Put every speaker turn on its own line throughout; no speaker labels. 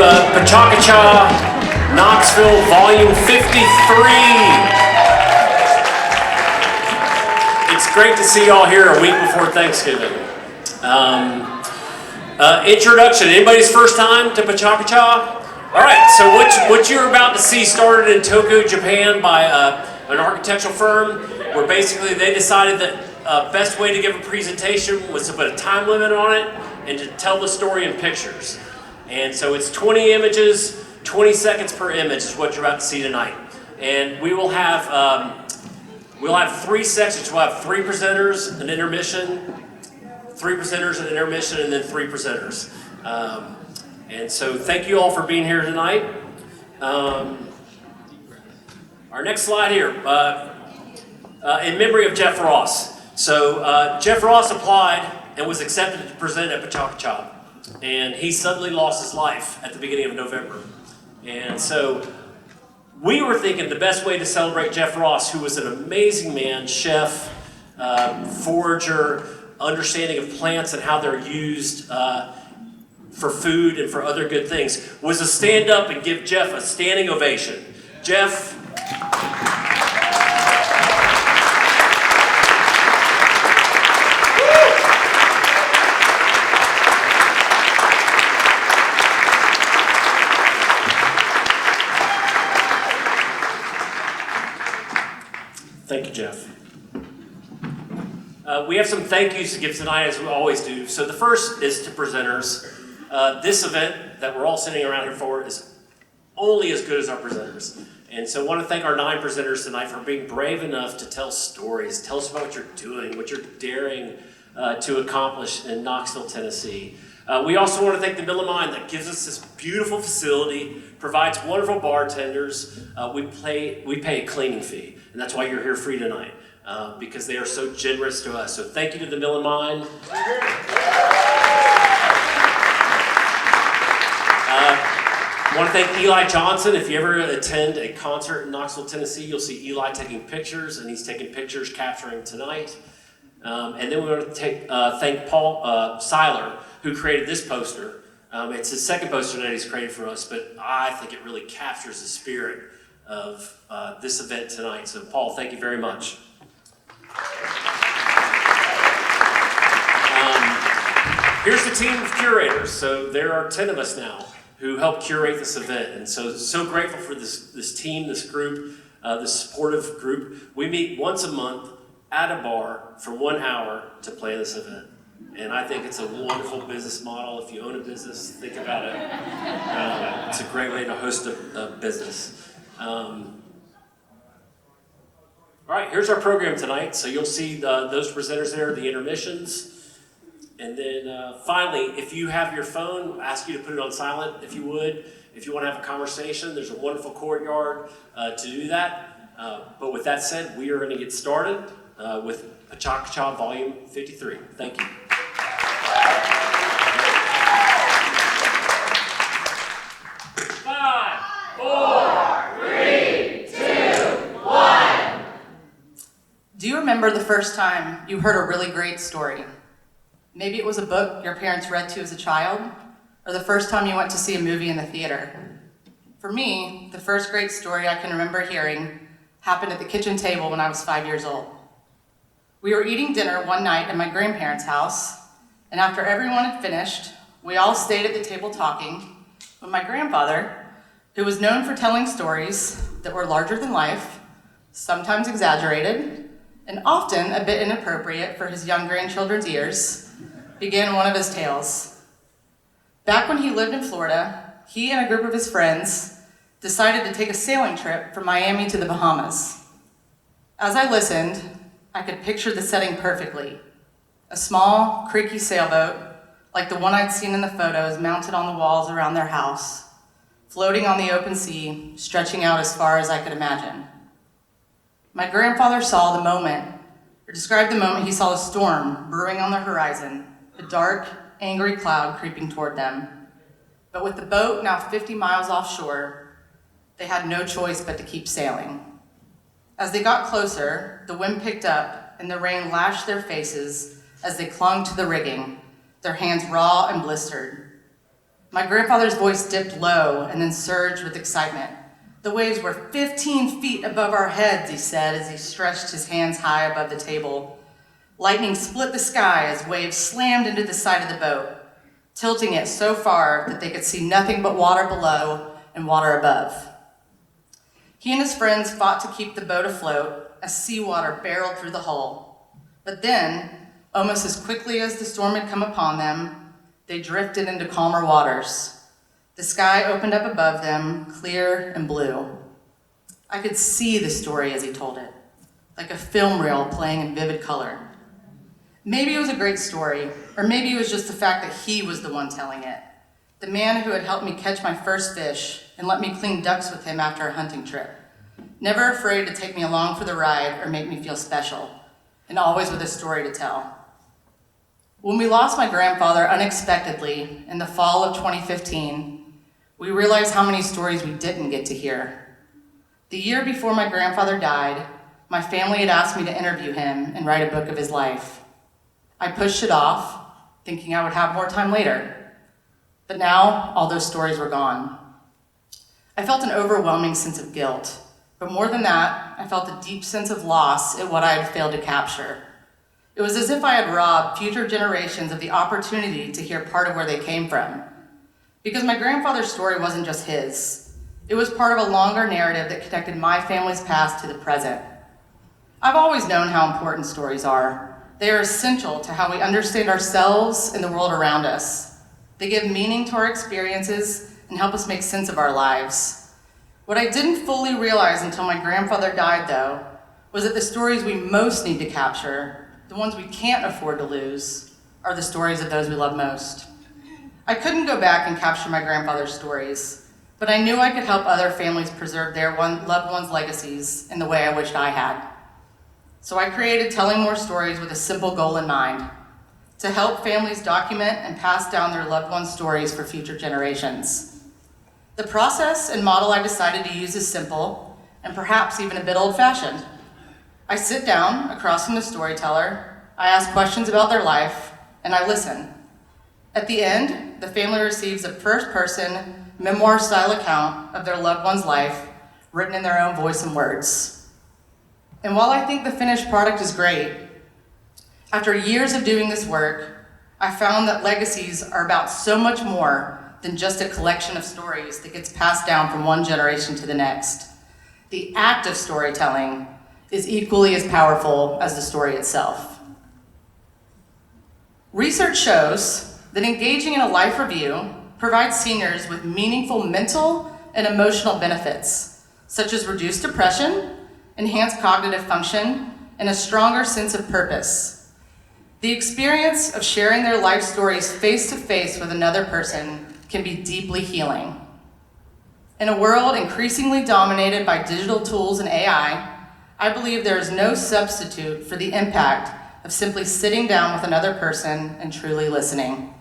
PechaKucha Knoxville, Volume 53. It's great to see y'all here a week before Thanksgiving. Introduction, anybody's first time to PechaKucha? All right, so what you're about to see started in Tokyo, Japan by an architectural firm where basically they decided that best way to give a presentation was to put a time limit on it and to tell the story in pictures. And so it's 20 images, 20 seconds per image is what you're about to see tonight. And we will have three sections. We'll have three presenters, an intermission, three presenters, an intermission, and then three presenters. And so thank you all for being here tonight. Our next slide here, in memory of Jeff Ross. So Jeff Ross applied and was accepted to present at PechaKucha. And he suddenly lost his life at the beginning of November. And so we were thinking the best way to celebrate Jeff Ross, who was an amazing man, chef, forager, understanding of plants and how they're used for food and for other good things, was to stand up and give Jeff a standing ovation. Jeff. Thank you, Jeff. We have some thank yous to give tonight, as we always do. So the first is to presenters. This event that we're all sitting around here for is only as good as our presenters. And so I want to thank our 9 presenters tonight for being brave enough to tell stories. Tell us about what you're doing, what you're daring to accomplish in Knoxville, Tennessee. We also want to thank the Mill and Mine that gives us this beautiful facility, provides wonderful bartenders. We pay a cleaning fee. And that's why you're here free tonight, because they are so generous to us. So thank you to the Mill and Mine. I want to thank Eli Johnson. If you ever attend a concert in Knoxville, Tennessee, you'll see Eli taking pictures, and he's taking pictures capturing tonight. And then we want to thank Paul Seiler, who created this poster. It's his second poster that he's created for us, but I think it really captures the spirit of this event tonight. So Paul, thank you very much. Here's the team of curators. So there are 10 of us now who help curate this event. And so grateful for this team, this group, this supportive group. We meet once a month at a bar for 1 hour to plan this event. And I think it's a wonderful business model. If you own a business, think about it. It's a great way to host a business. All right, here's our program tonight. So you'll see those presenters there, the intermissions. And then finally, if you have your phone, I ask you to put it on silent if you would. If you want to have a conversation, there's a wonderful courtyard to do that. But with that said, we are going to get started with PechaKucha Volume 53. Thank you. 5, 4, 3, 2, 1.
Do you remember the first time you heard a really great story? Maybe it was a book your parents read to you as a child, or the first time you went to see a movie in the theater. For me, the first great story I can remember hearing happened at the kitchen table when I was 5 years old. We were eating dinner one night at my grandparents' house, and after everyone had finished, we all stayed at the table talking, when my grandfather, who was known for telling stories that were larger than life, sometimes exaggerated, and often a bit inappropriate for his young grandchildren's ears, began one of his tales. Back when he lived in Florida, he and a group of his friends decided to take a sailing trip from Miami to the Bahamas. As I listened, I could picture the setting perfectly. A small, creaky sailboat, like the one I'd seen in the photos mounted on the walls around their house, floating on the open sea, stretching out as far as I could imagine. My grandfather described the moment he saw a storm brewing on the horizon, a dark, angry cloud creeping toward them. But with the boat now 50 miles offshore, they had no choice but to keep sailing. As they got closer, the wind picked up and the rain lashed their faces as they clung to the rigging, their hands raw and blistered. My grandfather's voice dipped low and then surged with excitement. The waves were 15 feet above our heads, he said as he stretched his hands high above the table. Lightning split the sky as waves slammed into the side of the boat, tilting it so far that they could see nothing but water below and water above. He and his friends fought to keep the boat afloat as seawater barreled through the hull. But then, almost as quickly as the storm had come upon them, they drifted into calmer waters. The sky opened up above them, clear and blue. I could see the story as he told it, like a film reel playing in vivid color. Maybe it was a great story, or maybe it was just the fact that he was the one telling it. The man who had helped me catch my first fish and let me clean ducks with him after a hunting trip. Never afraid to take me along for the ride or make me feel special, and always with a story to tell. When we lost my grandfather unexpectedly in the fall of 2015, we realized how many stories we didn't get to hear. The year before my grandfather died, my family had asked me to interview him and write a book of his life. I pushed it off, thinking I would have more time later. But now, all those stories were gone. I felt an overwhelming sense of guilt, but more than that, I felt a deep sense of loss at what I had failed to capture. It was as if I had robbed future generations of the opportunity to hear part of where they came from. Because my grandfather's story wasn't just his. It was part of a longer narrative that connected my family's past to the present. I've always known how important stories are. They are essential to how we understand ourselves and the world around us. They give meaning to our experiences and help us make sense of our lives. What I didn't fully realize until my grandfather died, though, was that the stories we most need to capture, the ones we can't afford to lose, are the stories of those we love most. I couldn't go back and capture my grandfather's stories, but I knew I could help other families preserve their loved ones' legacies in the way I wished I had. So I created Telling More Stories with a simple goal in mind: to help families document and pass down their loved ones' stories for future generations. The process and model I decided to use is simple and perhaps even a bit old-fashioned. I sit down across from the storyteller, I ask questions about their life, and I listen. At the end, the family receives a first-person, memoir-style account of their loved one's life, written in their own voice and words. And while I think the finished product is great, after years of doing this work, I found that legacies are about so much more than just a collection of stories that gets passed down from one generation to the next. The act of storytelling is equally as powerful as the story itself. Research shows that engaging in a life review provides seniors with meaningful mental and emotional benefits, such as reduced depression, enhanced cognitive function, and a stronger sense of purpose. The experience of sharing their life stories face-to-face with another person can be deeply healing. In a world increasingly dominated by digital tools and AI, I believe there is no substitute for the impact of simply sitting down with another person and truly listening.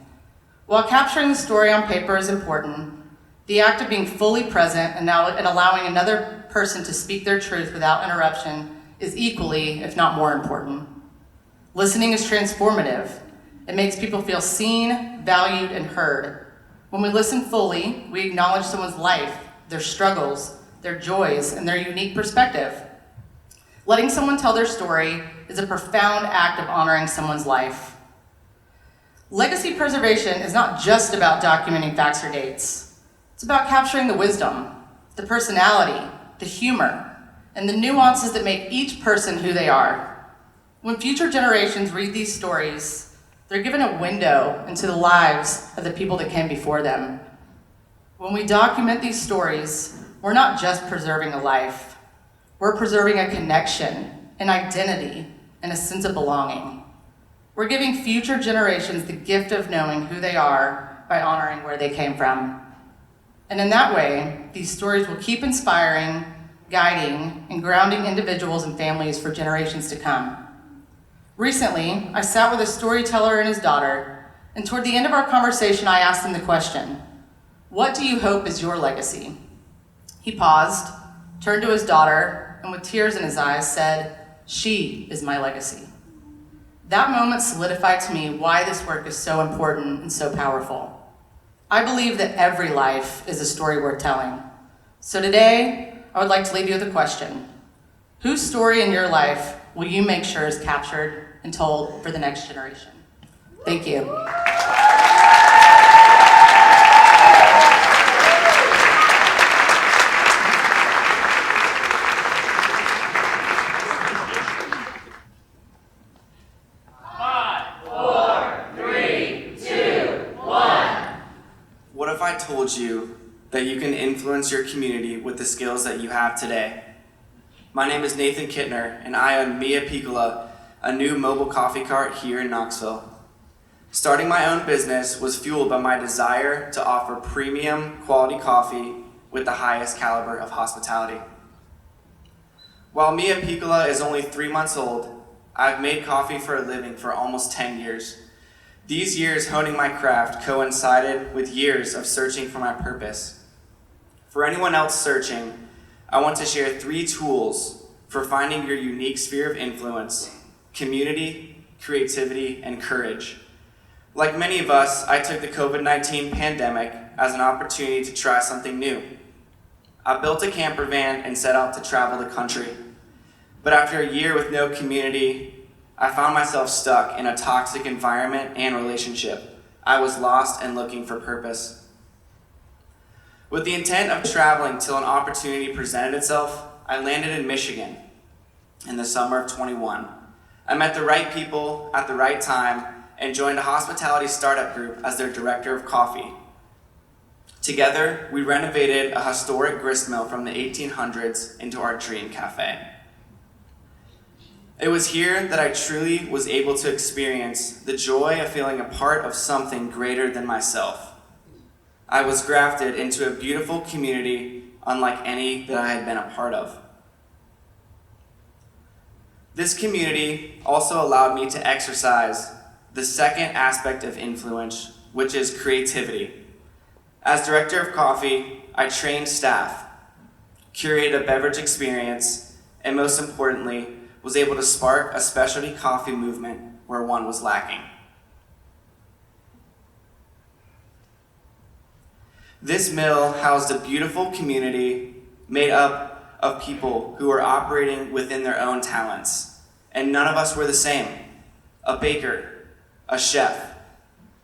While capturing the story on paper is important, the act of being fully present and allowing another person to speak their truth without interruption is equally, if not more important. Listening is transformative. It makes people feel seen, valued, and heard. When we listen fully, we acknowledge someone's life, their struggles, their joys, and their unique perspective. Letting someone tell their story is a profound act of honoring someone's life. Legacy preservation is not just about documenting facts or dates. It's about capturing the wisdom, the personality, the humor, and the nuances that make each person who they are. When future generations read these stories, they're given a window into the lives of the people that came before them. When we document these stories, we're not just preserving a life. We're preserving a connection, an identity, and a sense of belonging. We're giving future generations the gift of knowing who they are by honoring where they came from. And in that way, these stories will keep inspiring, guiding, and grounding individuals and families for generations to come. Recently, I sat with a storyteller and his daughter, and toward the end of our conversation, I asked him the question, "What do you hope is your legacy?" He paused, turned to his daughter, and with tears in his eyes said, "She is my legacy." That moment solidified to me why this work is so important and so powerful. I believe that every life is a story worth telling. So today, I would like to leave you with a question. Whose story in your life will you make sure is captured and told for the next generation? Thank you.
What if I told you that you can influence your community with the skills that you have today? My name is Nathan Kittner, and I own PechaKucha, a new mobile coffee cart here in Knoxville. Starting my own business was fueled by my desire to offer premium quality coffee with the highest caliber of hospitality. While PechaKucha is only 3 months old, I've made coffee for a living for almost 10 years. These years honing my craft coincided with years of searching for my purpose. For anyone else searching, I want to share 3 tools for finding your unique sphere of influence: community, creativity, and courage. Like many of us, I took the COVID-19 pandemic as an opportunity to try something new. I built a camper van and set out to travel the country. But after a year with no community, I found myself stuck in a toxic environment and relationship. I was lost and looking for purpose. With the intent of traveling till an opportunity presented itself, I landed in Michigan in the summer of 21. I met the right people at the right time and joined a hospitality startup group as their director of coffee. Together, we renovated a historic gristmill from the 1800s into our dream cafe. It was here that I truly was able to experience the joy of feeling a part of something greater than myself. I was grafted into a beautiful community unlike any that I had been a part of. This community also allowed me to exercise the second aspect of influence, which is creativity. As director of coffee, I trained staff, curated a beverage experience, and most importantly, was able to spark a specialty coffee movement where one was lacking. This mill housed a beautiful community made up of people who were operating within their own talents, and none of us were the same. A baker, a chef,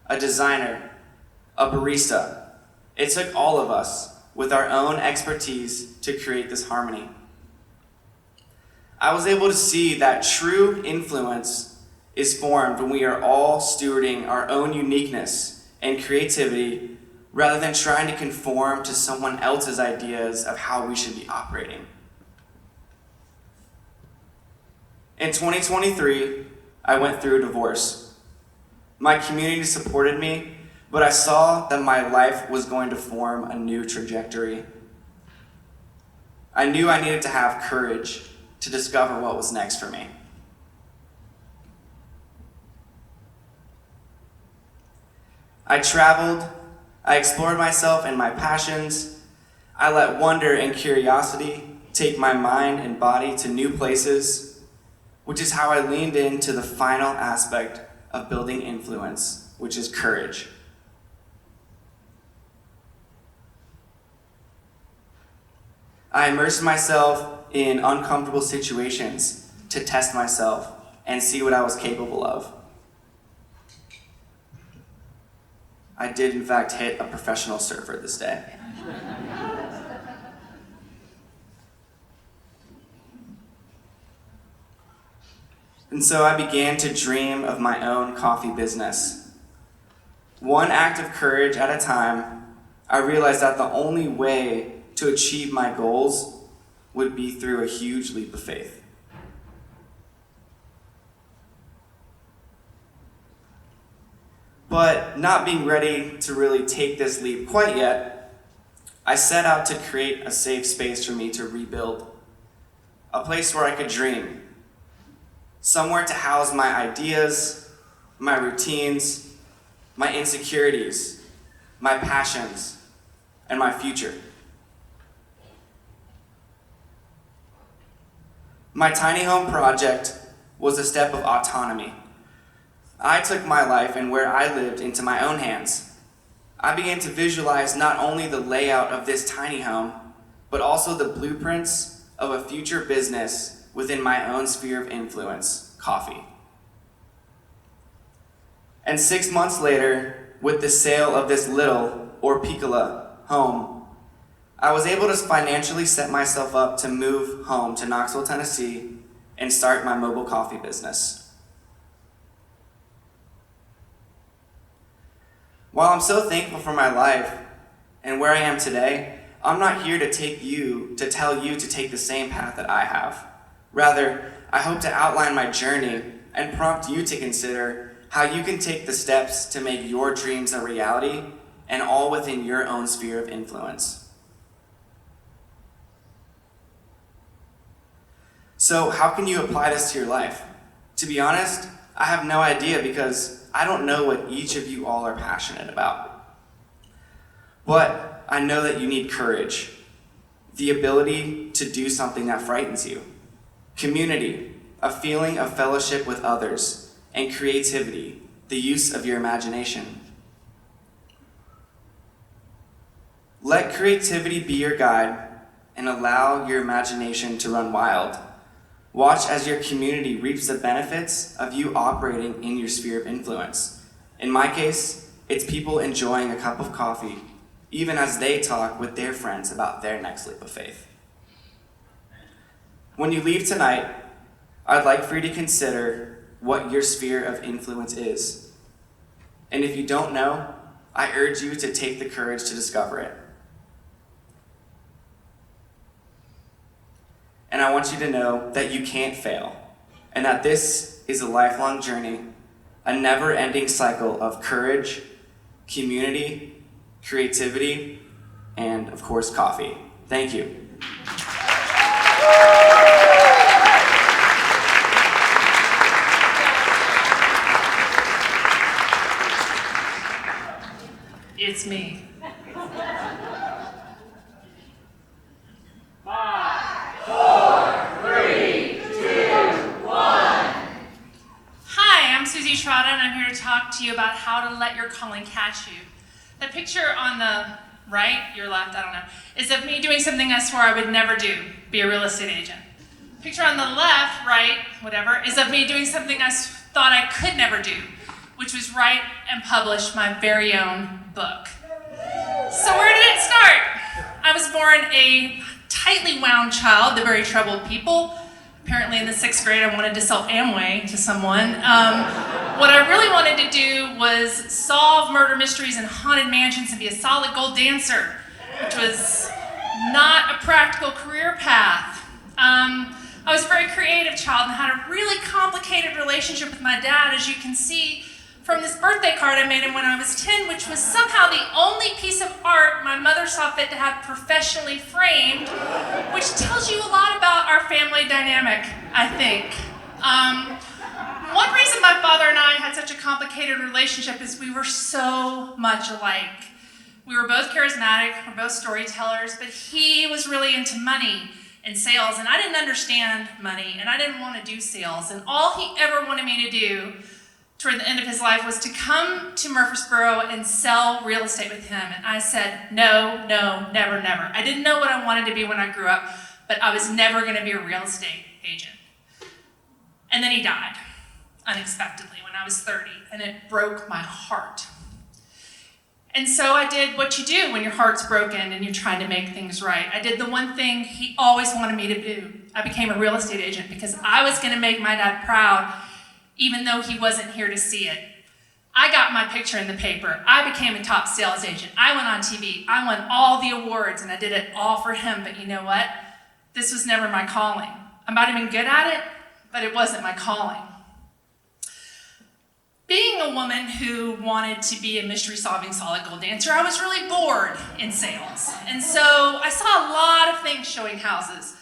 a designer, a barista. It took all of us with our own expertise to create this harmony. I was able to see that true influence is formed when we are all stewarding our own uniqueness and creativity rather than trying to conform to someone else's ideas of how we should be operating. In 2023, I went through a divorce. My community supported me, but I saw that my life was going to form a new trajectory. I knew I needed to have courage to discover what was next for me. I traveled, I explored myself and my passions, I let wonder and curiosity take my mind and body to new places, which is how I leaned into the final aspect of building influence, which is courage. I immersed myself in uncomfortable situations to test myself and see what I was capable of. I did, in fact, hit a professional surfer this day. And so I began to dream of my own coffee business. One act of courage at a time, I realized that the only way to achieve my goals would be through a huge leap of faith. But not being ready to really take this leap quite yet, I set out to create a safe space for me to rebuild. A place where I could dream. Somewhere to house my ideas, my routines, my insecurities, my passions, and my future. My tiny home project was a step of autonomy. I took my life and where I lived into my own hands. I began to visualize not only the layout of this tiny home, but also the blueprints of a future business within my own sphere of influence, coffee. And 6 months later, with the sale of this little, or PechaKucha, home, I was able to financially set myself up to move home to Knoxville, Tennessee, and start my mobile coffee business. While I'm so thankful for my life and where I am today, I'm not here to tell you to take the same path that I have. Rather, I hope to outline my journey and prompt you to consider how you can take the steps to make your dreams a reality, and all within your own sphere of influence. So how can you apply this to your life? To be honest, I have no idea because I don't know what each of you all are passionate about. But I know that you need courage, the ability to do something that frightens you, community, a feeling of fellowship with others, and creativity, the use of your imagination. Let creativity be your guide and allow your imagination to run wild. Watch as your community reaps the benefits of you operating in your sphere of influence. In my case, it's people enjoying a cup of coffee, even as they talk with their friends about their next leap of faith. When you leave tonight, I'd like for you to consider what your sphere of influence is. And if you don't know, I urge you to take the courage to discover it. And I want you to know that you can't fail, and that this is a lifelong journey, a never-ending cycle of courage, community, creativity, and of course, coffee. Thank you.
It's me. And I'm here to talk to you about how to let your calling catch you. The picture on the right, your left, I don't know, is of me doing something I swore I would never do, be a real estate agent. Picture on the left, right, whatever, is of me doing something I thought I could never do, which was write and publish my very own book. So where did it start? I was born a tightly wound child, the very troubled people. Apparently in the 6th grade, I wanted to sell Amway to someone. What I really wanted to do was solve murder mysteries in haunted mansions and be a solid gold dancer, which was not a practical career path. I was a very creative child and had a really complicated relationship with my dad, as you can see from this birthday card I made him when I was 10, which was somehow the only piece of art my mother saw fit to have professionally framed, which tells you a lot about our family dynamic, I think. One reason my father and I had such a complicated relationship is we were so much alike. We were both charismatic, we're both storytellers, but he was really into money and sales, and I didn't understand money, and I didn't want to do sales, and all he ever wanted me to do toward the end of his life was to come to Murfreesboro and sell real estate with him. And I said, no, no, never, never. I didn't know what I wanted to be when I grew up, but I was never going to be a real estate agent. And then he died unexpectedly when I was 30, and it broke my heart. And so I did what you do when your heart's broken and you're trying to make things right. I did the one thing he always wanted me to do. I became a real estate agent because I was going to make my dad proud, even though he wasn't here to see it. I got my picture in the paper. I became a top sales agent. I went on TV. I won all the awards, and I did it all for him. But you know what? This was never my calling. I might have been good at it, but it wasn't my calling. Being a woman who wanted to be a mystery-solving solid gold dancer, I was really bored in sales. And so I saw a lot of things showing houses.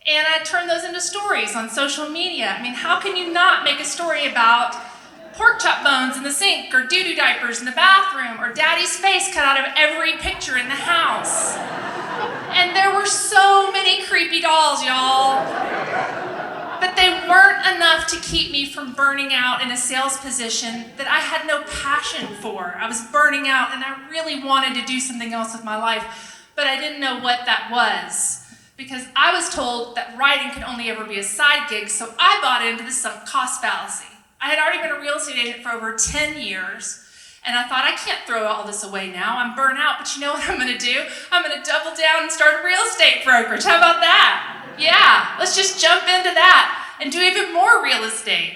And I turned those into stories on social media. I mean, how can you not make a story about pork chop bones in the sink, or doo-doo diapers in the bathroom, or daddy's face cut out of every picture in the house? And there were so many creepy dolls, y'all. But they weren't enough to keep me from burning out in a sales position that I had no passion for. I was burning out and I really wanted to do something else with my life, but I didn't know what that was because I was told that writing could only ever be a side gig, so I bought into the sunk cost fallacy. I had already been a real estate agent for over 10 years, and I thought, I can't throw all this away now. I'm burnt out, but you know what I'm gonna do? I'm gonna double down and start a real estate brokerage. How about that? Yeah, let's just jump into that and do even more real estate.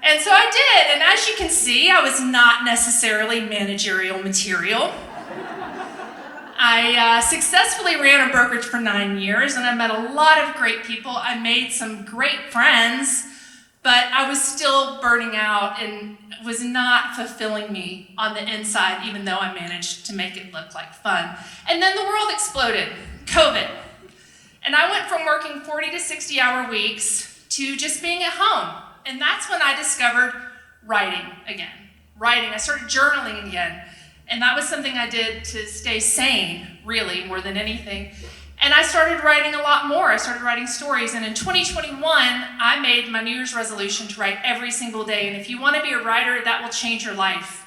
And so I did, and as you can see, I was not necessarily managerial material. I successfully ran a brokerage for 9 years, and I met a lot of great people. I made some great friends, but I was still burning out and was not fulfilling me on the inside, even though I managed to make it look like fun. And then the world exploded, COVID. And I went from working 40 to 60-hour weeks to just being at home. And that's when I discovered writing again. Writing, I started journaling again. And that was something I did to stay sane, really, more than anything. And I started writing a lot more. I started writing stories. And in 2021, I made my New Year's resolution to write every single day. And if you want to be a writer, that will change your life.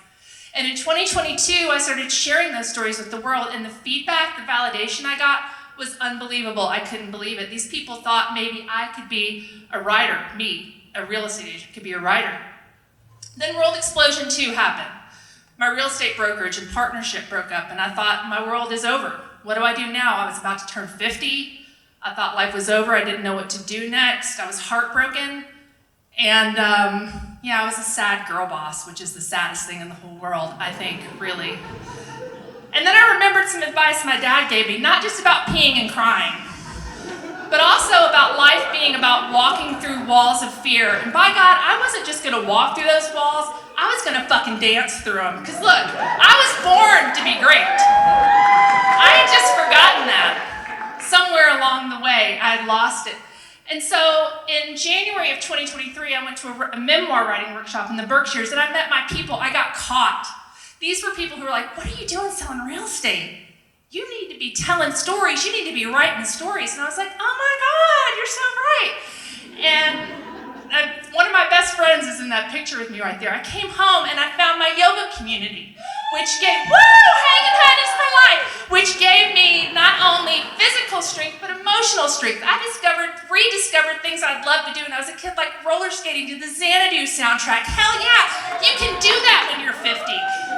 And in 2022, I started sharing those stories with the world. And the feedback, the validation I got was unbelievable. I couldn't believe it. These people thought maybe I could be a writer, me, a real estate agent, could be a writer. Then World Explosion 2 happened. My real estate brokerage and partnership broke up, and I thought, my world is over. What do I do now? I was about to turn 50. I thought life was over. I didn't know what to do next. I was heartbroken. And I was a sad girl boss, which is the saddest thing in the whole world, I think, really. And then I remembered some advice my dad gave me, not just about peeing and crying, but also about life being about walking through walls of fear. And by God, I wasn't just gonna walk through those walls, I was gonna fucking dance through them. Because look, I was born to be great. I had just forgotten that. Somewhere along the way, I had lost it. And so in January of 2023, I went to a memoir writing workshop in the Berkshires, and I met my people. I got caught. These were people who were like, what are you doing selling real estate? You need to be telling stories. You need to be writing stories. And I was like, oh my God, you're so right. And one of my best friends is in that picture with me right there. I came home and I found my yoga community, which gave, hanging honey's for life, which gave me not only physical strength, but emotional strength. I rediscovered things I'd love to do when I was a kid, like roller skating to the Xanadu soundtrack. Hell yeah, you can do that when you're 50.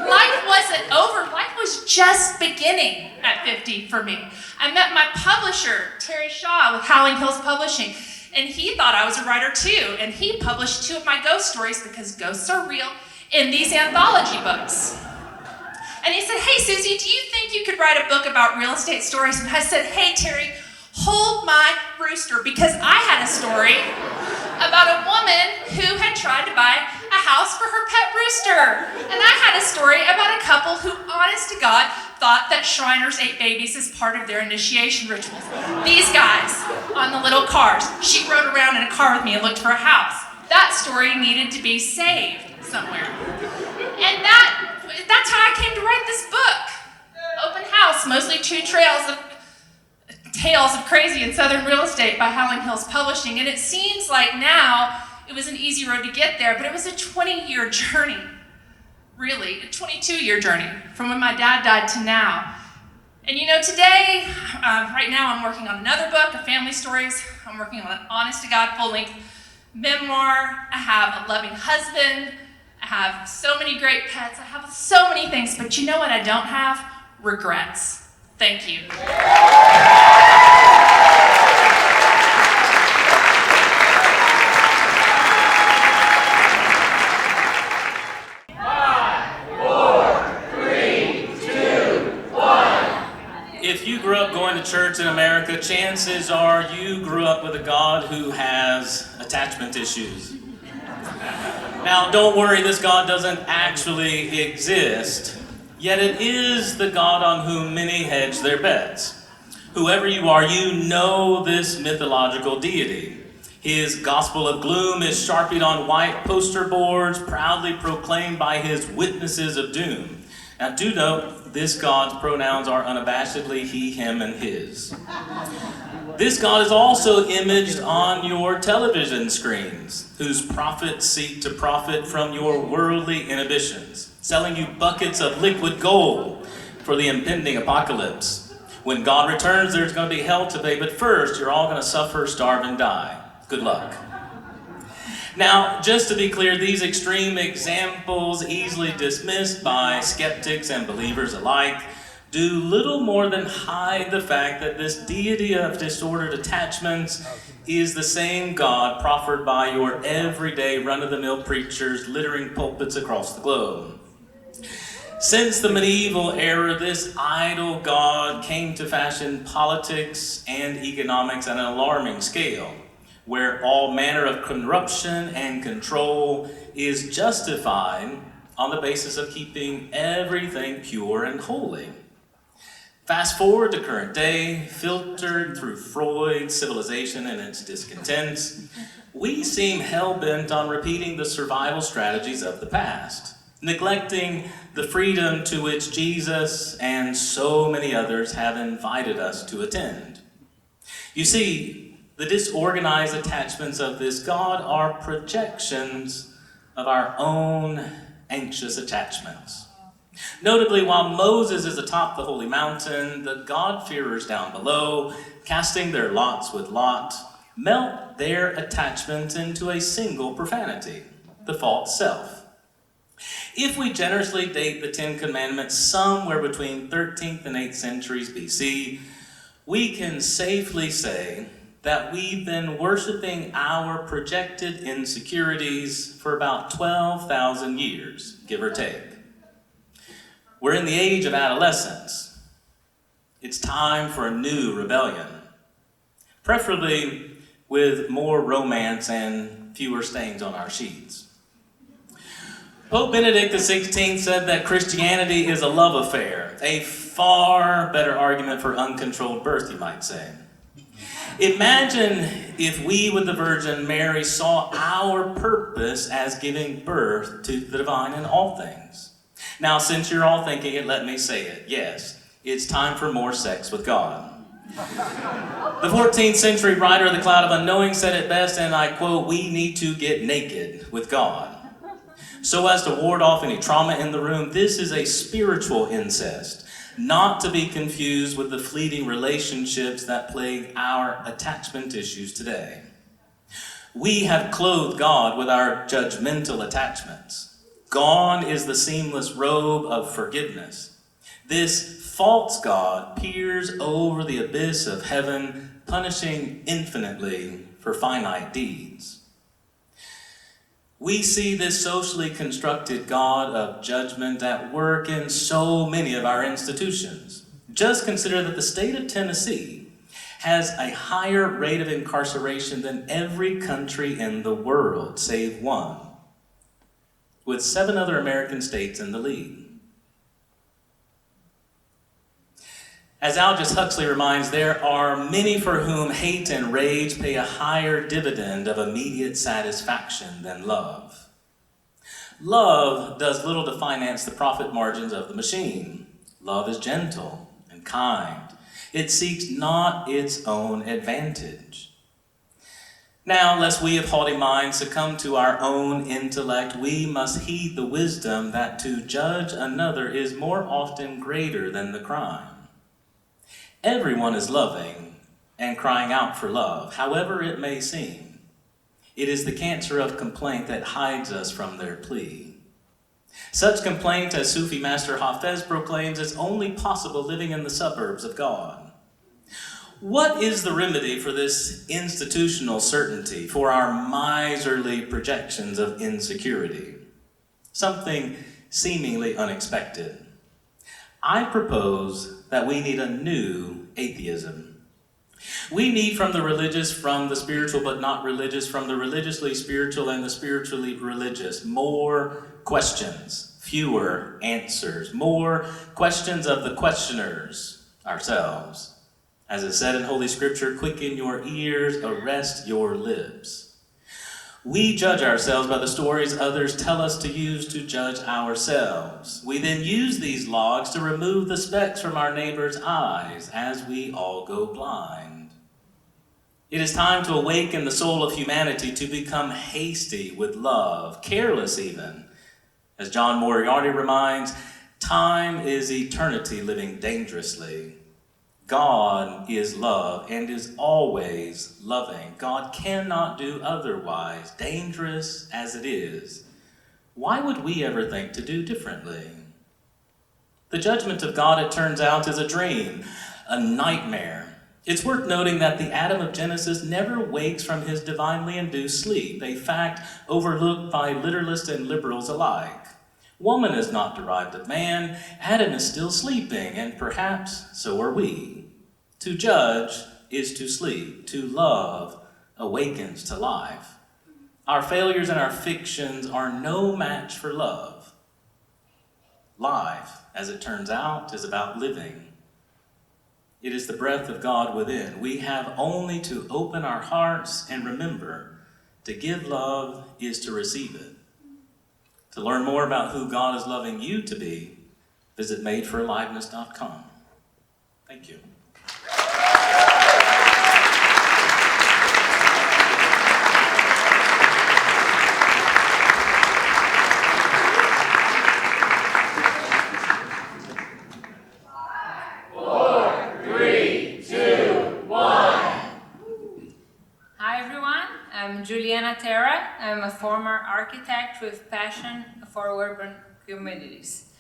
Life wasn't over, life was just beginning at 50 for me. I met my publisher, Terry Shaw, with Howling Hills Publishing, and he thought I was a writer too, and he published 2 of my ghost stories, because ghosts are real, in these anthology books. And he said, hey Susie, do you think you could write a book about real estate stories? And I said, hey Terry, hold my rooster, because I had a story about a woman who had tried to buy a house for her pet rooster. And I had a story about a couple who, honest to God, thought that Shriners ate babies as part of their initiation rituals. These guys on the little cars. She rode around in a car with me and looked for a house. That story needed to be saved somewhere. And that's how I came to write this book. Open House, mostly true tales of crazy in Southern real estate by Howling Hills Publishing. And it seems like now it was an easy road to get there, but it was a 20-year journey, really, a 22-year journey from when my dad died to now. And you know, today, right now I'm working on another book of family stories. I'm working on an honest-to-God full-length memoir. I have a loving husband. I have so many great pets. I have so many things, but you know what I don't have? Regrets. Thank you.
If you grew up going to church in America, chances are you grew up with a God who has attachment issues. Now, don't worry, this God doesn't actually exist, yet it is the God on whom many hedge their bets. Whoever you are, you know this mythological deity. His gospel of gloom is sharpied on white poster boards, proudly proclaimed by his witnesses of doom. Now do note, this God's pronouns are unabashedly he, him, and his. This God is also imaged on your television screens, whose prophets seek to profit from your worldly inhibitions, selling you buckets of liquid gold for the impending apocalypse. When God returns, there's going to be hell to pay, but first, you're all going to suffer, starve, and die. Good luck. Now, just to be clear, these extreme examples, easily dismissed by skeptics and believers alike, do little more than hide the fact that this deity of disordered attachments is the same God proffered by your everyday run-of-the-mill preachers littering pulpits across the globe. Since the medieval era, this idol God came to fashion politics and economics at an alarming scale, where all manner of corruption and control is justified on the basis of keeping everything pure and holy. Fast forward to current day, filtered through Freud's civilization and its discontents, we seem hell-bent on repeating the survival strategies of the past, neglecting the freedom to which Jesus and so many others have invited us to attend. You see, the disorganized attachments of this God are projections of our own anxious attachments. Notably, while Moses is atop the holy mountain, the God-fearers down below, casting their lots with Lot, melt their attachments into a single profanity, the false self. If we generously date the Ten Commandments somewhere between 13th and 8th centuries BC, we can safely say that we've been worshiping our projected insecurities for about 12,000 years, give or take. We're in the age of adolescence. It's time for a new rebellion, preferably with more romance and fewer stains on our sheets. Pope Benedict XVI said that Christianity is a love affair, a far better argument for uncontrolled birth, you might say. Imagine if we with the Virgin Mary saw our purpose as giving birth to the divine in all things. Now, since you're all thinking it, let me say it. Yes, it's time for more sex with God. The 14th century writer of the Cloud of Unknowing said it best, and I quote, "We need to get naked with God." So as to ward off any trauma in the room, this is a spiritual incest, not to be confused with the fleeting relationships that plague our attachment issues today. We have clothed God with our judgmental attachments. Gone is the seamless robe of forgiveness. This false God peers over the abyss of heaven, punishing infinitely for finite deeds. We see this socially constructed God of judgment at work in so many of our institutions. Just consider that the state of Tennessee has a higher rate of incarceration than every country in the world, save one, with 7 other American states in the lead. As Aldous Huxley reminds, there are many for whom hate and rage pay a higher dividend of immediate satisfaction than love. Love does little to finance the profit margins of the machine. Love is gentle and kind. It seeks not its own advantage. Now, lest we of haughty minds succumb to our own intellect, we must heed the wisdom that to judge another is more often greater than the crime. Everyone is loving and crying out for love, however it may seem. It is the cancer of complaint that hides us from their plea. Such complaint, as Sufi master Hafez proclaims, is only possible living in the suburbs of God. What is the remedy for this institutional certainty, for our miserly projections of insecurity? Something seemingly unexpected. I propose that we need a new atheism. We need from the religious, from the spiritual but not religious, from the religiously spiritual and the spiritually religious, more questions, fewer answers, more questions of the questioners, ourselves. As it said in Holy Scripture, quicken your ears, arrest your lips. We judge ourselves by the stories others tell us to use to judge ourselves. We then use these logs to remove the specks from our neighbor's eyes as we all go blind. It is time to awaken the soul of humanity to become hasty with love, careless even. As John Moriarty reminds, time is eternity living dangerously. God is love and is always loving. God cannot do otherwise, dangerous as it is. Why would we ever think to do differently? The judgment of God, it turns out, is a dream, a nightmare. It's worth noting that the Adam of Genesis never wakes from his divinely induced sleep, a fact overlooked by literalists and liberals alike. Woman is not derived of man, Adam is still sleeping, and perhaps so are we. To judge is to sleep, to love awakens to life. Our failures and our fictions are no match for love. Life, as it turns out, is about living. It is the breath of God within. We have only to open our hearts and remember, to give love is to receive it. To learn more about who God is loving you to be, visit madeforaliveness.com. Thank you.
I'm Juliana Terra. I'm a former architect with passion for urban communities.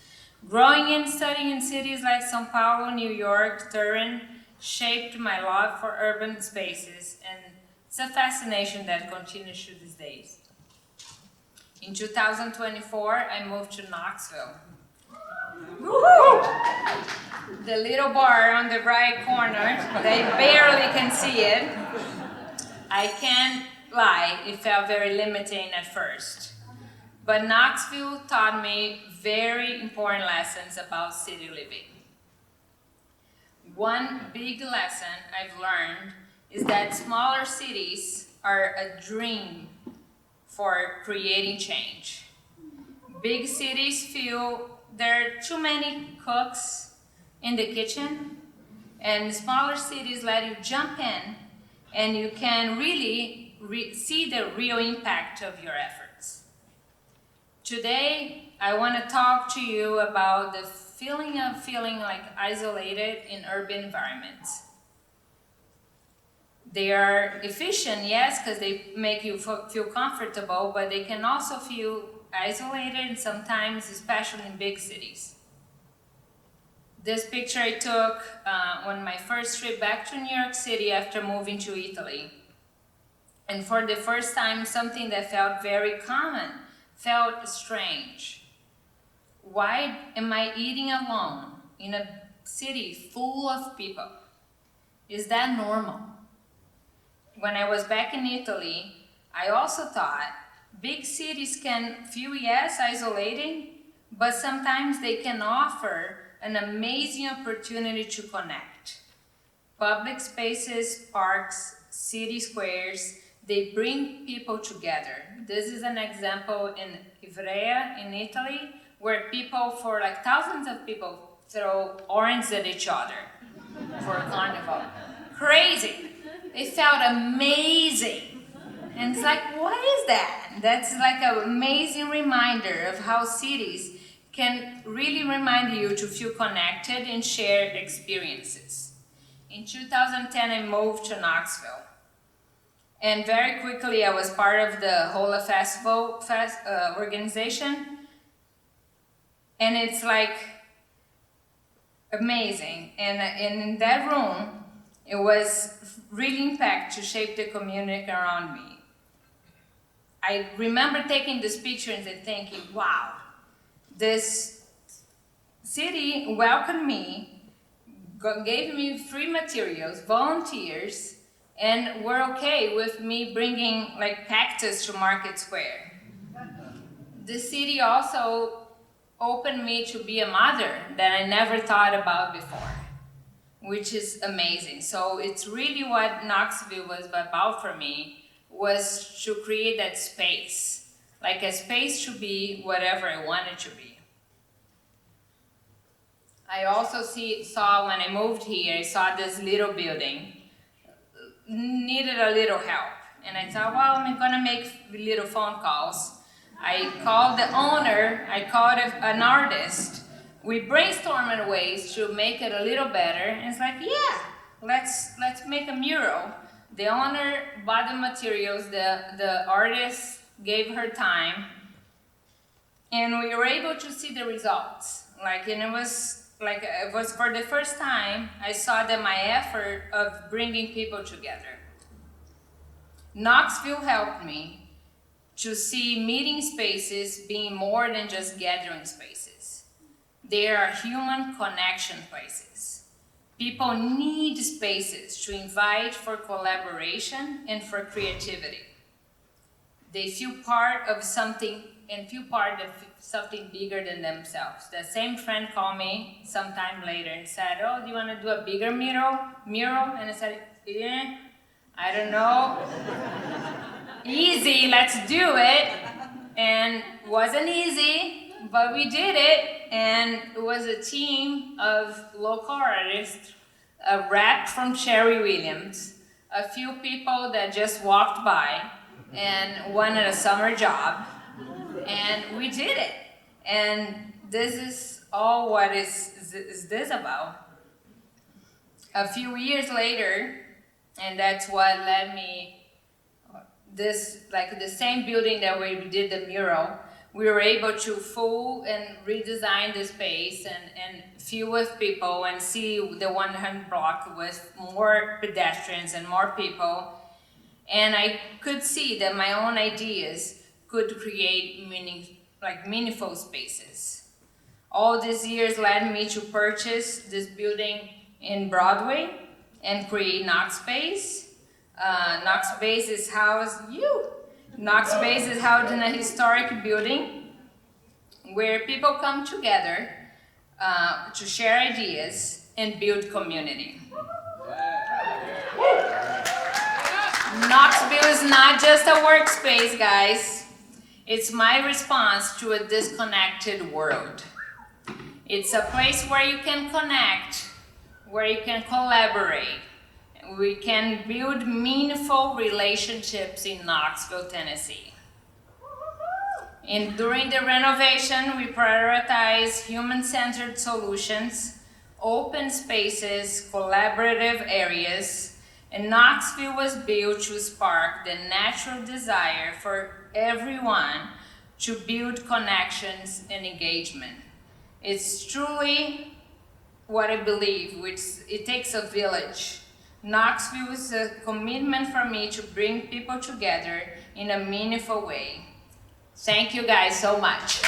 Growing and studying in cities like São Paulo, New York, Turin shaped my love for urban spaces, and it's a fascination that continues to these days. In 2024, I moved to Knoxville. Woo-hoo! The little bar on the right corner, they barely can see it. I can't lie, it felt very limiting at first. But Knoxville taught me very important lessons about city living. One big lesson I've learned is that smaller cities are a dream for creating change. Big cities feel there are too many cooks in the kitchen, and smaller cities let you jump in and you can really see the real impact of your efforts. Today, I want to talk to you about the feeling of feeling like isolated in urban environments. They are efficient, yes, because they make you feel comfortable, but they can also feel isolated sometimes, especially in big cities. This picture I took on my first trip back to New York City after moving to Italy. And for the first time, something that felt very common felt strange. Why am I eating alone in a city full of people? Is that normal? When I was back in Italy, I also thought big cities can feel, yes, isolating, but sometimes they can offer an amazing opportunity to connect. Public spaces, parks, city squares, they bring people together. This is an example in Ivrea in Italy, where people, for like thousands of people, throw oranges at each other for a carnival. Crazy. They felt amazing. And it's like, what is that? That's like an amazing reminder of how cities can really remind you to feel connected and share experiences. In 2010, I moved to Knoxville. And very quickly, I was part of the Hola Festival organization. And it's like amazing. And in that room, it was really impact to shape the community around me. I remember taking this picture and thinking, wow, this city welcomed me, gave me free materials, volunteers, and were okay with me bringing like cactus to Market Square. The city also opened me to be a mother that I never thought about before, which is amazing. So it's really what Knoxville was about for me, was to create that space. Like a space to be whatever I wanted to be. I also saw when I moved here, I saw this little building, needed a little help. And I thought, well, I'm gonna make little phone calls. I called the owner, I called an artist. We brainstormed ways to make it a little better. And it's like, yeah, let's make a mural. The owner bought the materials, the artist gave her time, and we were able to see the results. It was for the first time I saw that my effort of bringing people together. Knoxville helped me to see meeting spaces being more than just gathering spaces. They are human connection places. People need spaces to invite for collaboration and for creativity. They feel part of something and feel part of something bigger than themselves. The same friend called me sometime later and said, oh, do you want to do a bigger mural? And I said, yeah, I don't know. Easy, let's do it. And it wasn't easy, but we did it. And it was a team of local artists, a rap from Sherry Williams, a few people that just walked by, and wanted a summer job. And we did it. And this is all what is this about. A few years later, and that's what led me, the same building that we did the mural, we were able to full and redesign the space and fill with people and see the 100 block with more pedestrians and more people. And I could see that my own ideas could create meaningful spaces. All these years led me to purchase this building in Broadway and create Knoxspace. Knoxspace is housed in a historic building where people come together to share ideas and build community. Knoxville is not just a workspace, guys. It's my response to a disconnected world. It's a place where you can connect, where you can collaborate. We can build meaningful relationships in Knoxville, Tennessee. And during the renovation, we prioritize human-centered solutions, open spaces, collaborative areas, and Knoxville was built to spark the natural desire for everyone to build connections and engagement. It's truly what I believe, which it takes a village. Knoxville is a commitment for me to bring people together in a meaningful way. Thank you guys so much.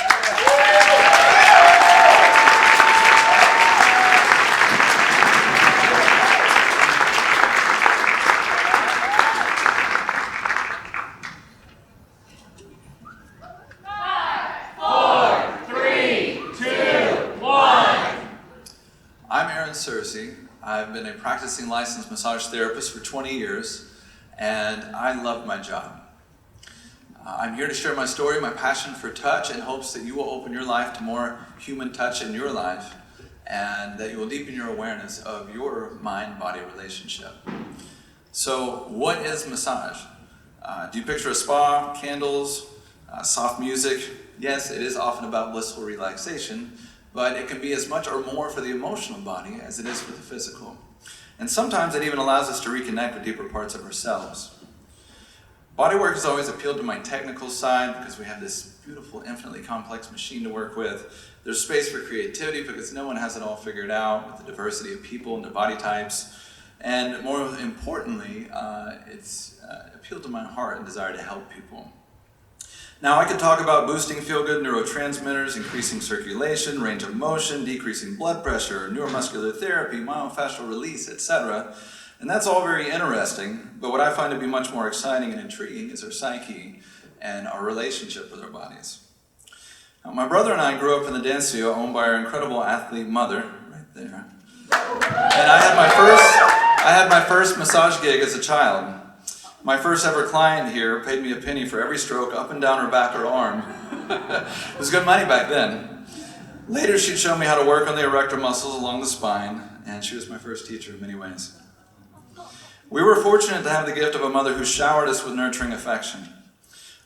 I've been a practicing licensed massage therapist for 20 years, and I love my job. I'm here to share my story, my passion for touch, in hopes that you will open your life to more human touch in your life, and that you will deepen your awareness of your mind-body relationship. So, what is massage? Do you picture a spa, candles, soft music? Yes, it is often about blissful relaxation, but it can be as much or more for the emotional body as it is for the physical. And sometimes it even allows us to reconnect with deeper parts of ourselves. Bodywork has always appealed to my technical side because we have this beautiful, infinitely complex machine to work with. There's space for creativity because no one has it all figured out with the diversity of people and their body types. And more importantly, it's appealed to my heart and desire to help people. Now, I could talk about boosting feel-good neurotransmitters, increasing circulation, range of motion, decreasing blood pressure, neuromuscular therapy, myofascial release, etc. And that's all very interesting, but what I find to be much more exciting and intriguing is our psyche and our relationship with our bodies. Now, my brother and I grew up in the dance studio owned by our incredible athlete mother, right there. And I had my first massage gig as a child. My first ever client here paid me a penny for every stroke up and down her back or arm. It was good money back then. Later, she'd show me how to work on the erector muscles along the spine, and she was my first teacher in many ways. We were fortunate to have the gift of a mother who showered us with nurturing affection.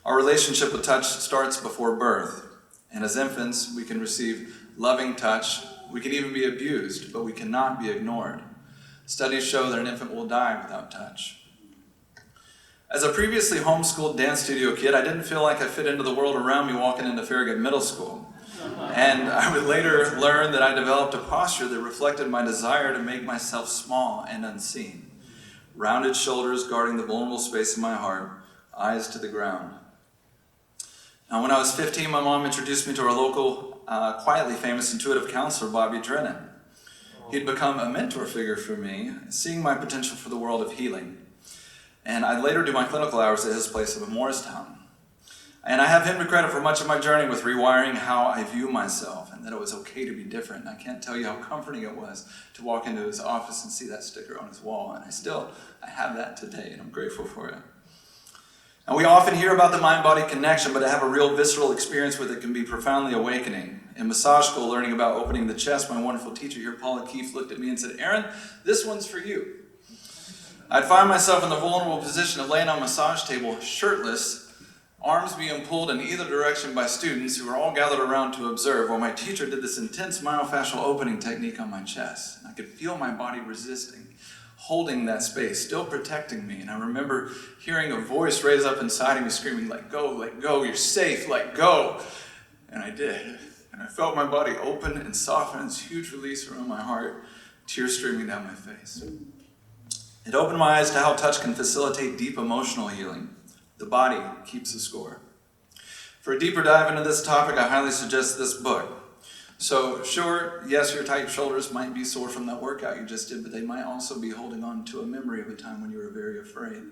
Our relationship with touch starts before birth, and as infants, we can receive loving touch. We can even be abused, but we cannot be ignored. Studies show that an infant will die without touch. As a previously homeschooled dance studio kid, I didn't feel like I fit into the world around me walking into Farragut Middle School. And I would later learn that I developed a posture that reflected my desire to make myself small and unseen. Rounded shoulders guarding the vulnerable space in my heart, eyes to the ground. Now, when I was 15, my mom introduced me to our local, quietly famous intuitive counselor, Bobby Drennan. He'd become a mentor figure for me, seeing my potential for the world of healing. And I'd later do my clinical hours at his place up in Morristown. And I have him to credit for much of my journey with rewiring how I view myself, and that it was okay to be different. And I can't tell you how comforting it was to walk into his office and see that sticker on his wall. And I have that today, and I'm grateful for it. And we often hear about the mind-body connection, but to have a real visceral experience with it can be profoundly awakening. In massage school, learning about opening the chest, my wonderful teacher here, Paula Keefe, looked at me and said, "Aaron, this one's for you." I'd find myself in the vulnerable position of laying on a massage table, shirtless, arms being pulled in either direction by students who were all gathered around to observe, while my teacher did this intense myofascial opening technique on my chest. I could feel my body resisting, holding that space, still protecting me. And I remember hearing a voice raise up inside of me screaming, let go, you're safe, let go. And I did. And I felt my body open and soften, this huge release around my heart, tears streaming down my face. It opened my eyes to how touch can facilitate deep emotional healing. The body keeps the score. For a deeper dive into this topic, I highly suggest this book. So sure, yes, your tight shoulders might be sore from that workout you just did, but they might also be holding on to a memory of a time when you were very afraid.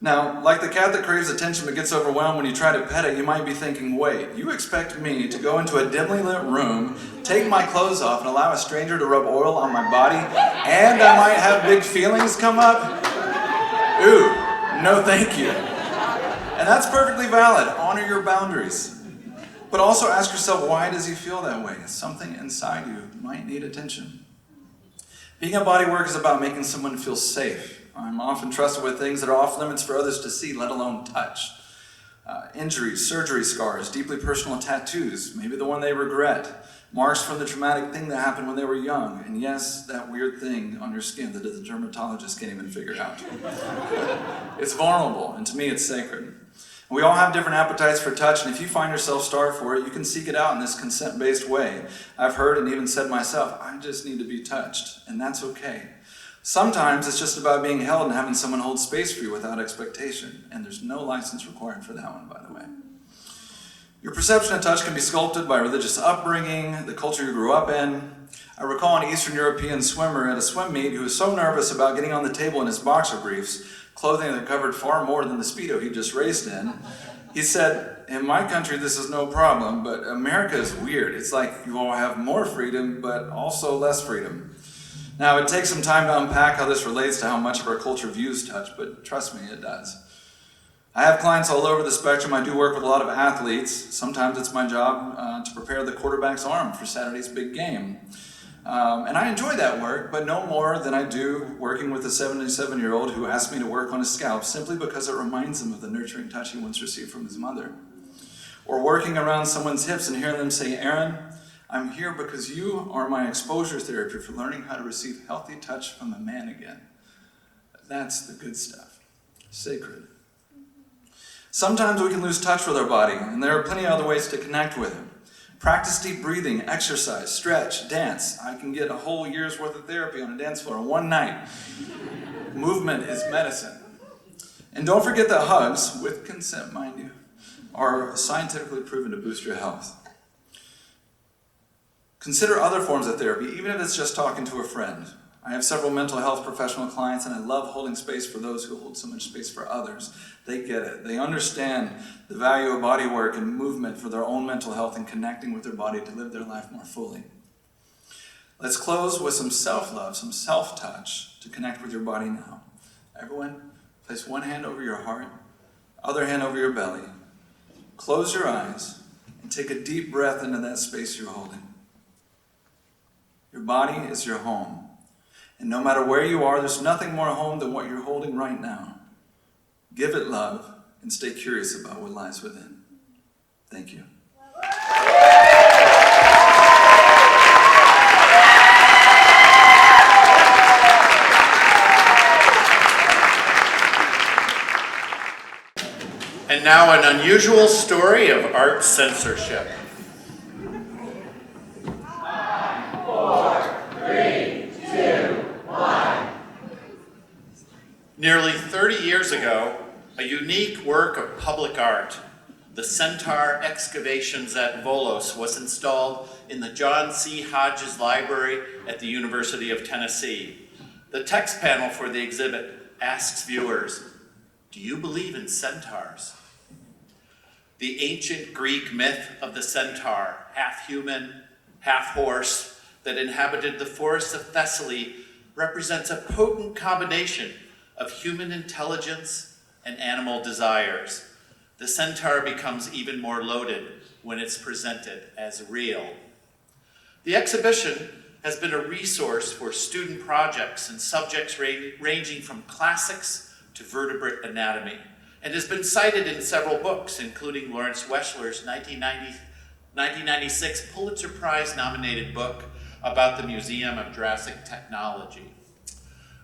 Now, like the cat that craves attention but gets overwhelmed when you try to pet it, you might be thinking, wait, you expect me to go into a dimly lit room, take my clothes off, and allow a stranger to rub oil on my body, and I might have big feelings come up? Ooh, no thank you. And that's perfectly valid. Honor your boundaries. But also ask yourself, why does he feel that way? Something inside you might need attention. Being a bodywork is about making someone feel safe. I'm often trusted with things that are off limits for others to see, let alone touch. Injuries, surgery scars, deeply personal tattoos, maybe the one they regret, marks from the traumatic thing that happened when they were young, and yes, that weird thing on your skin that the dermatologist can't even figure out. It's vulnerable, and to me it's sacred. We all have different appetites for touch, and if you find yourself starved for it, you can seek it out in this consent-based way. I've heard and even said myself, I just need to be touched, and that's okay. Sometimes it's just about being held and having someone hold space for you without expectation, and there's no license required for that one, by the way. Your perception of touch can be sculpted by religious upbringing, the culture you grew up in. I recall an Eastern European swimmer at a swim meet who was so nervous about getting on the table in his boxer briefs, clothing that covered far more than the Speedo he just raced in. He said, in my country this is no problem, but America is weird. It's like you all have more freedom, but also less freedom. Now, it takes some time to unpack how this relates to how much of our culture views touch, but trust me, it does. I have clients all over the spectrum. I do work with a lot of athletes. Sometimes it's my job to prepare the quarterback's arm for Saturday's big game. And I enjoy that work, but no more than I do working with a 77-year-old who asked me to work on his scalp simply because it reminds him of the nurturing touch he once received from his mother. Or working around someone's hips and hearing them say, Aaron, I'm here because you are my exposure therapy for learning how to receive healthy touch from a man again. That's the good stuff. Sacred. Sometimes we can lose touch with our body, and there are plenty of other ways to connect with it. Practice deep breathing, exercise, stretch, dance. I can get a whole year's worth of therapy on a dance floor in one night. Movement is medicine. And don't forget that hugs, with consent, mind you, are scientifically proven to boost your health. Consider other forms of therapy, even if it's just talking to a friend. I have several mental health professional clients, and I love holding space for those who hold so much space for others. They get it. They understand the value of body work and movement for their own mental health and connecting with their body to live their life more fully. Let's close with some self-love, some self-touch to connect with your body now. Everyone, Place one hand over your heart, other hand over your belly. Close your eyes and take a deep breath into that space you're holding. Your body is your home. And no matter where you are, there's nothing more home than what you're holding right now. Give it love and stay curious about what lies within. Thank you.
And now an unusual story of art censorship. 4, 3, 2, 1. Nearly 30 years ago, a unique work of public art, the Centaur excavations at Volos, was installed in the John C. Hodges Library at the University of Tennessee. The text panel for the exhibit asks viewers, "Do you believe in centaurs?" The ancient Greek myth of the centaur, half human, half horse, that inhabited the forests of Thessaly represents a potent combination of human intelligence and animal desires. The centaur becomes even more loaded when it's presented as real. The exhibition has been a resource for student projects and subjects ranging from classics to vertebrate anatomy, and has been cited in several books, including Lawrence Weschler's 1996 Pulitzer Prize nominated book about the Museum of Jurassic Technology.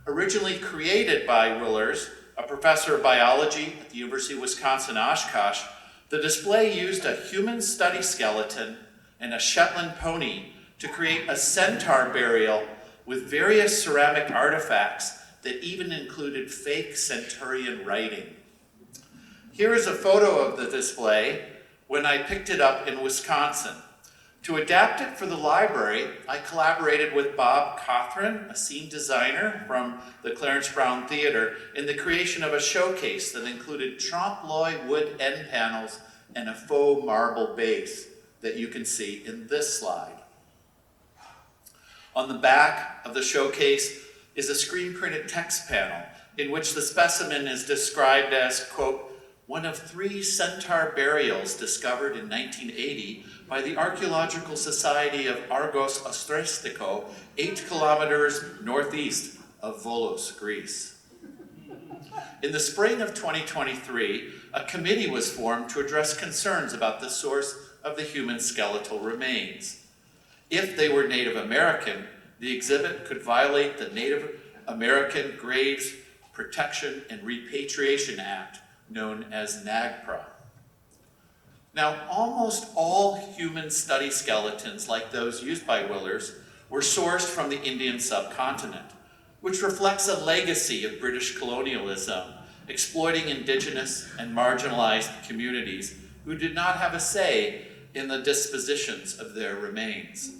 Originally created by Willers, a professor of biology at the University of Wisconsin-Oshkosh, the display used a human study skeleton and a Shetland pony to create a centaur burial with various ceramic artifacts that even included fake centurion writing. Here is a photo of the display when I picked it up in Wisconsin. To adapt it for the library, I collaborated with Bob Cothran, a scene designer from the Clarence Brown Theater, in the creation of a showcase that included trompe-l'oeil wood end panels and a faux marble base that you can see in this slide. On the back of the showcase is a screen-printed text panel in which the specimen is described as, quote, "one of 3 centaur burials discovered in 1980 by the Archaeological Society of Argos Ostristiko, 8 kilometers northeast of Volos, Greece." In the spring of 2023, a committee was formed to address concerns about the source of the human skeletal remains. If they were Native American, the exhibit could violate the Native American Graves Protection and Repatriation Act, known as NAGPRA. Now, almost all human study skeletons, like those used by Willers, were sourced from the Indian subcontinent, which reflects a legacy of British colonialism, exploiting indigenous and marginalized communities who did not have a say in the dispositions of their remains.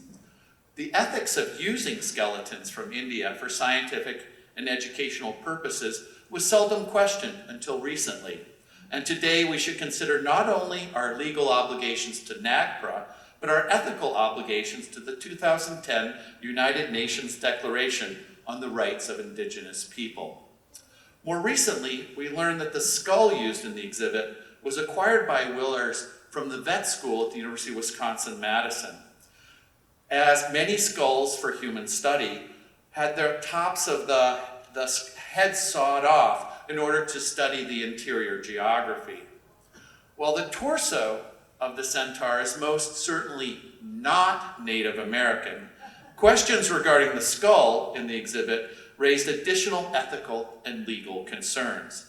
The ethics of using skeletons from India for scientific and educational purposes was seldom questioned until recently. And today we should consider not only our legal obligations to NAGPRA, but our ethical obligations to the 2010 United Nations Declaration on the Rights of Indigenous People. More recently, we learned that the skull used in the exhibit was acquired by Willers from the vet school at the University of Wisconsin-Madison. As many skulls for human study had their tops of the head sawed off in order to study the interior geography. While the torso of the centaur is most certainly not Native American, questions regarding the skull in the exhibit raised additional ethical and legal concerns.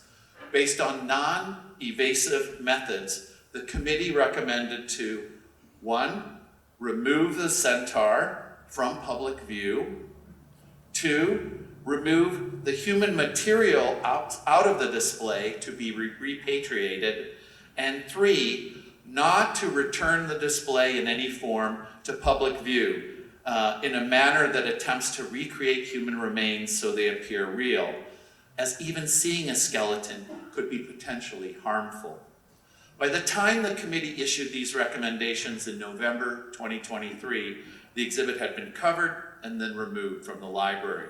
Based on non-evasive methods, the committee recommended to 1. Remove the centaur from public view. 2. Remove the human material out of the display to be repatriated. And 3. Not to return the display in any form to public view in a manner that attempts to recreate human remains so they appear real, as even seeing a skeleton could be potentially harmful. By the time the committee issued these recommendations in November 2023, the exhibit had been covered and then removed from the library.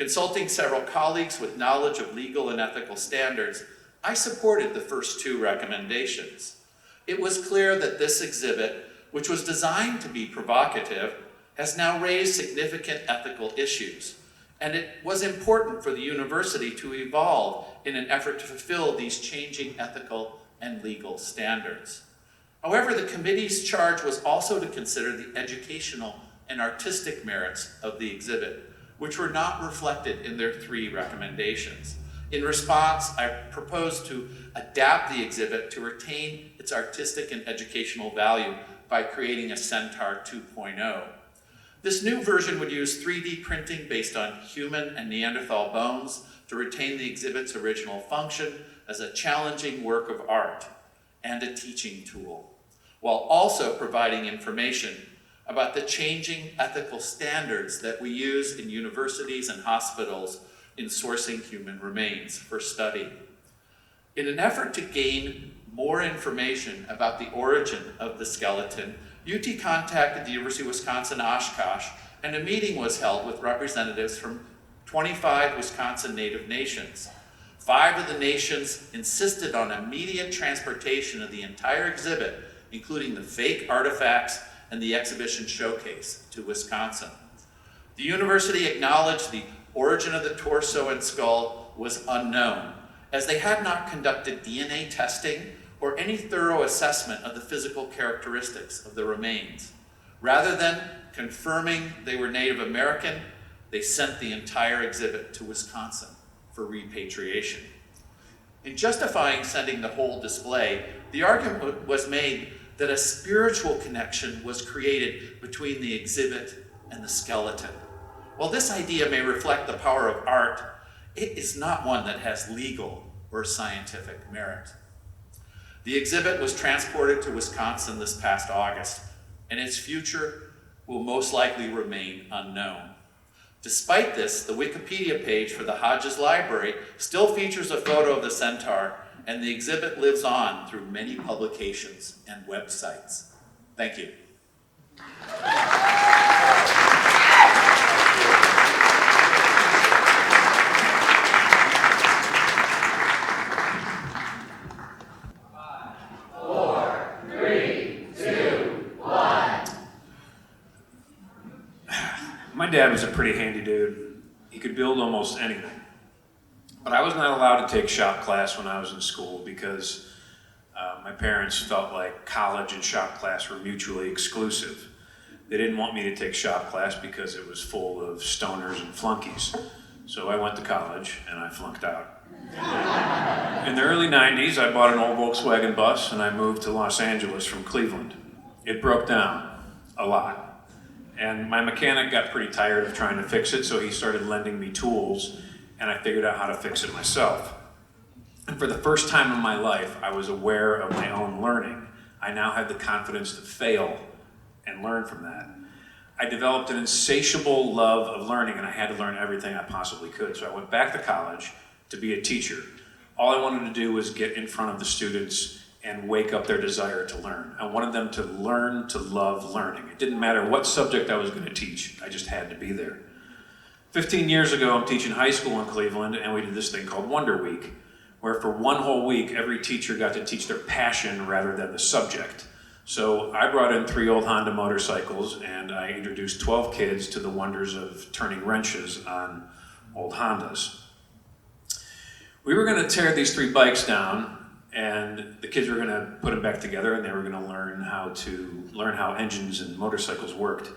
Consulting several colleagues with knowledge of legal and ethical standards, I supported the first two recommendations. It was clear that this exhibit, which was designed to be provocative, has now raised significant ethical issues, and it was important for the university to evolve in an effort to fulfill these changing ethical and legal standards. However, the committee's charge was also to consider the educational and artistic merits of the exhibit, which were not reflected in their three recommendations. In response, I proposed to adapt the exhibit to retain its artistic and educational value by creating a Centaur 2.0. This new version would use 3D printing based on human and Neanderthal bones to retain the exhibit's original function as a challenging work of art and a teaching tool, while also providing information about the changing ethical standards that we use in universities and hospitals in sourcing human remains for study. In an effort to gain more information about the origin of the skeleton, UT contacted the University of Wisconsin-Oshkosh, and a meeting was held with representatives from 25 Wisconsin Native nations. 5 of the nations insisted on immediate transportation of the entire exhibit, including the fake artifacts and the exhibition showcase, to Wisconsin. The university acknowledged the origin of the torso and skull was unknown, as they had not conducted DNA testing or any thorough assessment of the physical characteristics of the remains. Rather than confirming they were Native American, they sent the entire exhibit to Wisconsin for repatriation. In justifying sending the whole display, the argument was made that a spiritual connection was created between the exhibit and the skeleton. While this idea may reflect the power of art, it is not one that has legal or scientific merit. The exhibit was transported to Wisconsin this past August, and its future will most likely remain unknown. Despite this, the Wikipedia page for the Hodges Library still features a photo of the centaur, and the exhibit lives on through many publications and websites. Thank you.
My dad was a pretty handy dude. He could build almost anything. But I was not allowed to take shop class when I was in school because my parents felt like college and shop class were mutually exclusive. They didn't want me to take shop class because it was full of stoners and flunkies. So I went to college and I flunked out. In the early 90s, I bought an old Volkswagen bus and I moved to Los Angeles from Cleveland. It broke down a lot. And my mechanic got pretty tired of trying to fix it, so he started lending me tools, and I figured out how to fix it myself. And for the first time in my life, I was aware of my own learning. I now had the confidence to fail and learn from that. I developed an insatiable love of learning, and I had to learn everything I possibly could. So I went back to college to be a teacher. All I wanted to do was get in front of the students and wake up their desire to learn. I wanted them to learn to love learning. It didn't matter what subject I was going to teach, I just had to be there. 15 years ago, I'm teaching high school in Cleveland, and we did this thing called Wonder Week, where for one whole week, every teacher got to teach their passion rather than the subject. So I brought in 3 old Honda motorcycles, and I introduced 12 kids to the wonders of turning wrenches on old Hondas. We were going to tear these 3 bikes down, and the kids were going to put them back together, and they were going to learn how engines and motorcycles worked.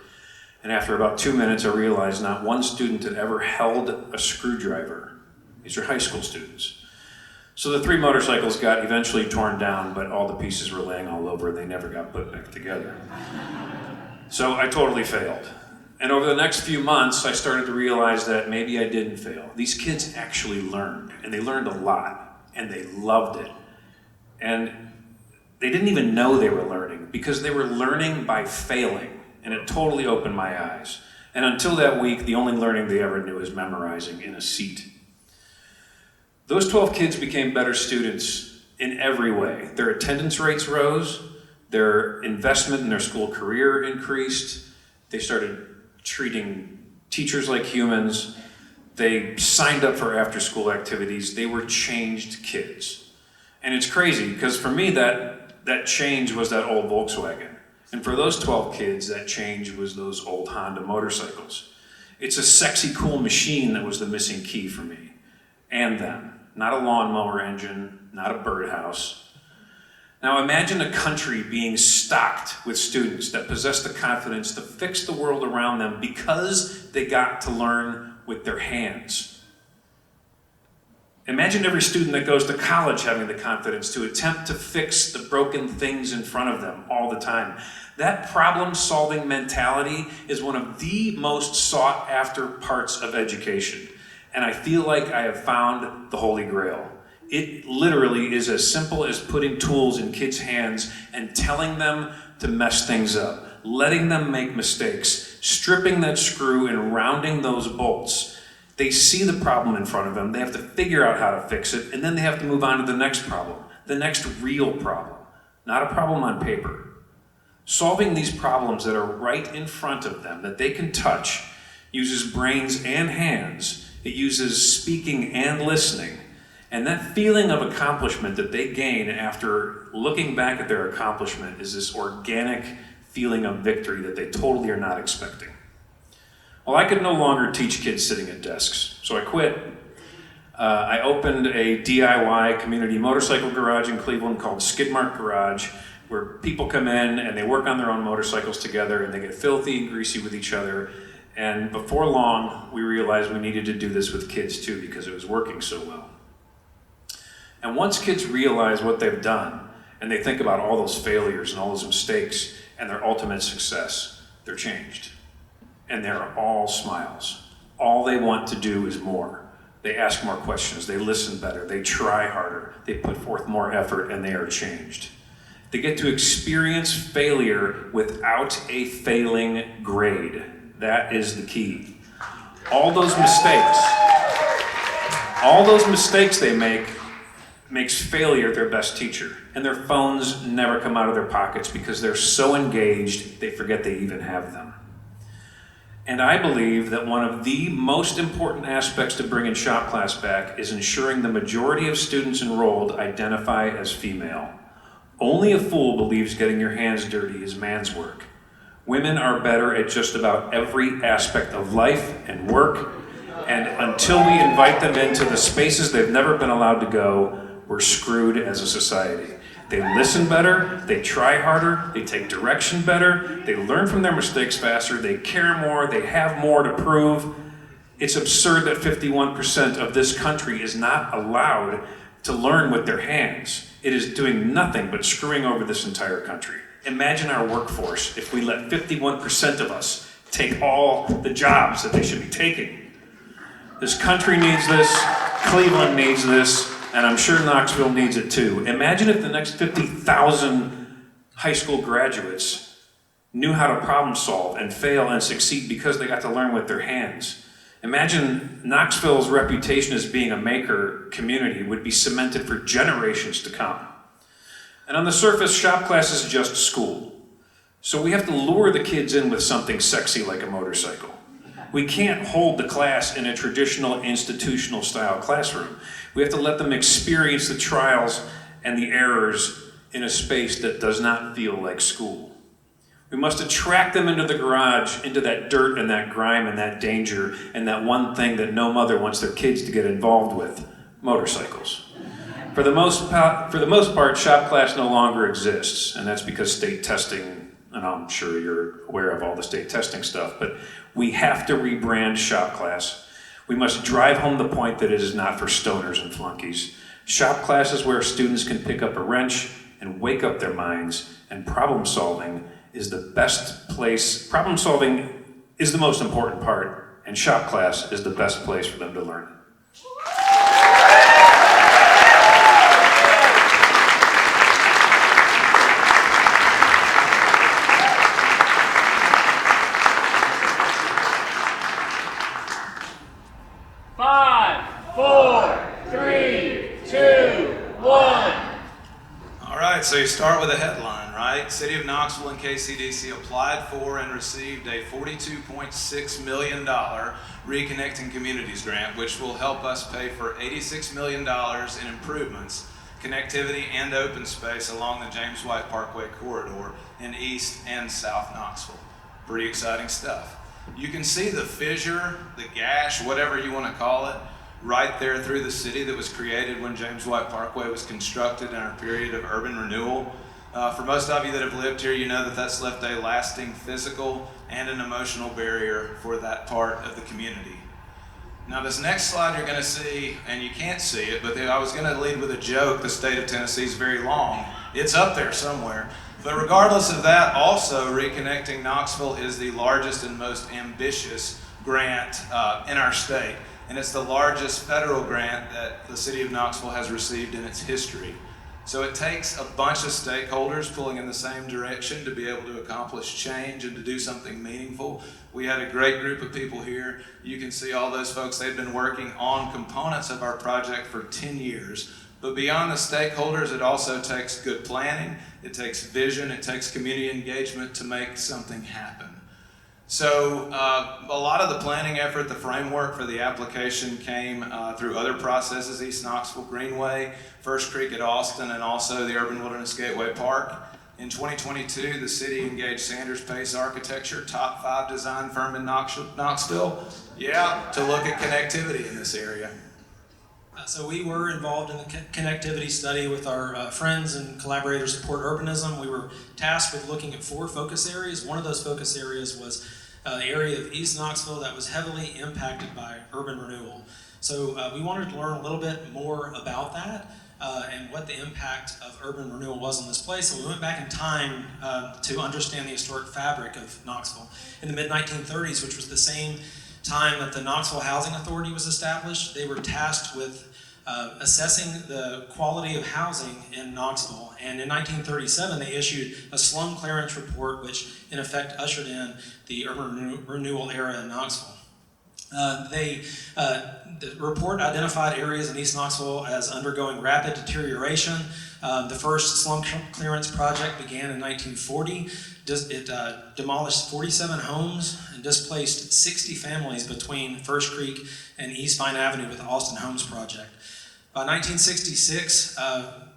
And after about 2 minutes, I realized not one student had ever held a screwdriver. These are high school students. So the 3 motorcycles got eventually torn down, but all the pieces were laying all over, and they never got put back together. So I totally failed. And over the next few months, I started to realize that maybe I didn't fail. These kids actually learned, and they learned a lot, and they loved it. And they didn't even know they were learning because they were learning by failing, and it totally opened my eyes. And until that week, the only learning they ever knew was memorizing in a seat. Those 12 kids became better students in every way. Their attendance rates rose, their investment in their school career increased, they started treating teachers like humans, They signed up for after-school activities. They were changed kids. And it's crazy, because for me, that change was that old Volkswagen. And for those 12 kids, that change was those old Honda motorcycles. It's a sexy, cool machine that was the missing key for me and them. Not a lawnmower engine, not a birdhouse. Now imagine a country being stocked with students that possess the confidence to fix the world around them because they got to learn with their hands. Imagine every student that goes to college having the confidence to attempt to fix the broken things in front of them all the time. That problem-solving mentality is one of the most sought-after parts of education. And I feel like I have found the Holy Grail. It literally is as simple as putting tools in kids' hands and telling them to mess things up, letting them make mistakes, stripping that screw and rounding those bolts. They see the problem in front of them, they have to figure out how to fix it, and then they have to move on to the next problem, the next real problem, not a problem on paper. Solving these problems that are right in front of them, that they can touch, uses brains and hands. It uses speaking and listening. And that feeling of accomplishment that they gain after looking back at their accomplishment is this organic feeling of victory that they totally are not expecting. Well, I could no longer teach kids sitting at desks, so I quit. I opened a DIY community motorcycle garage in Cleveland called Skidmark Garage, where people come in and they work on their own motorcycles together and they get filthy and greasy with each other. And before long, we realized we needed to do this with kids too because it was working so well. And once kids realize what they've done and they think about all those failures and all those mistakes and their ultimate success, they're changed. And they're all smiles. All they want to do is more. They ask more questions, they listen better, they try harder, they put forth more effort, and they are changed. They get to experience failure without a failing grade. That is the key. All those mistakes they make makes failure their best teacher. And their phones never come out of their pockets because they're so engaged, they forget they even have them. And I believe that one of the most important aspects to bringing shop class back is ensuring the majority of students enrolled identify as female. Only a fool believes getting your hands dirty is man's work. Women are better at just about every aspect of life and work, and until we invite them into the spaces they've never been allowed to go, we're screwed as a society. They listen better, they try harder, they take direction better, they learn from their mistakes faster, they care more, they have more to prove. It's absurd that 51% of this country is not allowed to learn with their hands. It is doing nothing but screwing over this entire country. Imagine our workforce if we let 51% of us take all the jobs that they should be taking. This country needs this, Cleveland needs this, and I'm sure Knoxville needs it too. Imagine if the next 50,000 high school graduates knew how to problem solve and fail and succeed because they got to learn with their hands. Imagine Knoxville's reputation as being a maker community would be cemented for generations to come. And on the surface, shop class is just school. So we have to lure the kids in with something sexy like a motorcycle. We can't hold the class in a traditional institutional style classroom. We have to let them experience the trials and the errors in a space that does not feel like school. We must attract them into the garage, into that dirt and that grime and that danger and that one thing that no mother wants their kids to get involved with, motorcycles. For the most part, shop class no longer exists, and that's because state testing, and I'm sure you're aware of all the state testing stuff, but we have to rebrand shop class. We must drive home the point that it is not for stoners and flunkies. Shop class is where students can pick up a wrench and wake up their minds, and problem solving is the best place. Problem solving is the most important part, and shop class is the best place for them to learn.
So you start with a headline, right?
right? City of Knoxville and KCDC applied for and received a $42.6 million Reconnecting Communities grant, which will help us pay for $86 million in improvements, connectivity, and open space along the James White Parkway corridor in East and South Knoxville. Pretty exciting stuff. You can see the fissure, the gash, whatever you want to call it, right there through the city that was created when James White Parkway was constructed in our period of urban renewal. For most of you that have lived here, you know that that's left a lasting physical and an emotional barrier for that part of the community. Now this next slide you're going to see, and you can't see it, but I was going to lead with a joke. The state of Tennessee is very long. It's up there somewhere. But regardless of that, also Reconnecting Knoxville is the largest and most ambitious grant in our state. And it's the largest federal grant that the city of Knoxville has received in its history. So it takes a bunch of stakeholders pulling in the same direction to be able to accomplish change and to do something meaningful. We had a great group of people here. You can see all those folks, they've been working on components of our project for 10 years. But beyond the stakeholders, it also takes good planning, it takes vision, it takes community engagement to make something happen. So a lot of the planning effort, the framework for the application came through other processes, East Knoxville Greenway, First Creek at Austin, and also the Urban Wilderness Gateway Park. In 2022, the city engaged Sanders Pace Architecture, top 5 design firm in Knoxville, to look at connectivity in this area.
So we were involved in the connectivity study with our friends and collaborators at Port Urbanism. We were tasked with looking at 4 focus areas. One of those focus areas was the area of East Knoxville that was heavily impacted by urban renewal. So we wanted to learn a little bit more about that and what the impact of urban renewal was on this place. So we went back in time to understand the historic fabric of Knoxville. In the mid-1930s, which was the same time that the Knoxville Housing Authority was established, they were tasked with assessing the quality of housing in Knoxville. And in 1937, they issued a slum clearance report, which in effect ushered in the urban renewal era in Knoxville. The report identified areas in East Knoxville as undergoing rapid deterioration. The first slum clearance project began in 1940. It demolished 47 homes and displaced 60 families between First Creek and East Vine Avenue with the Austin Homes Project. By 1966,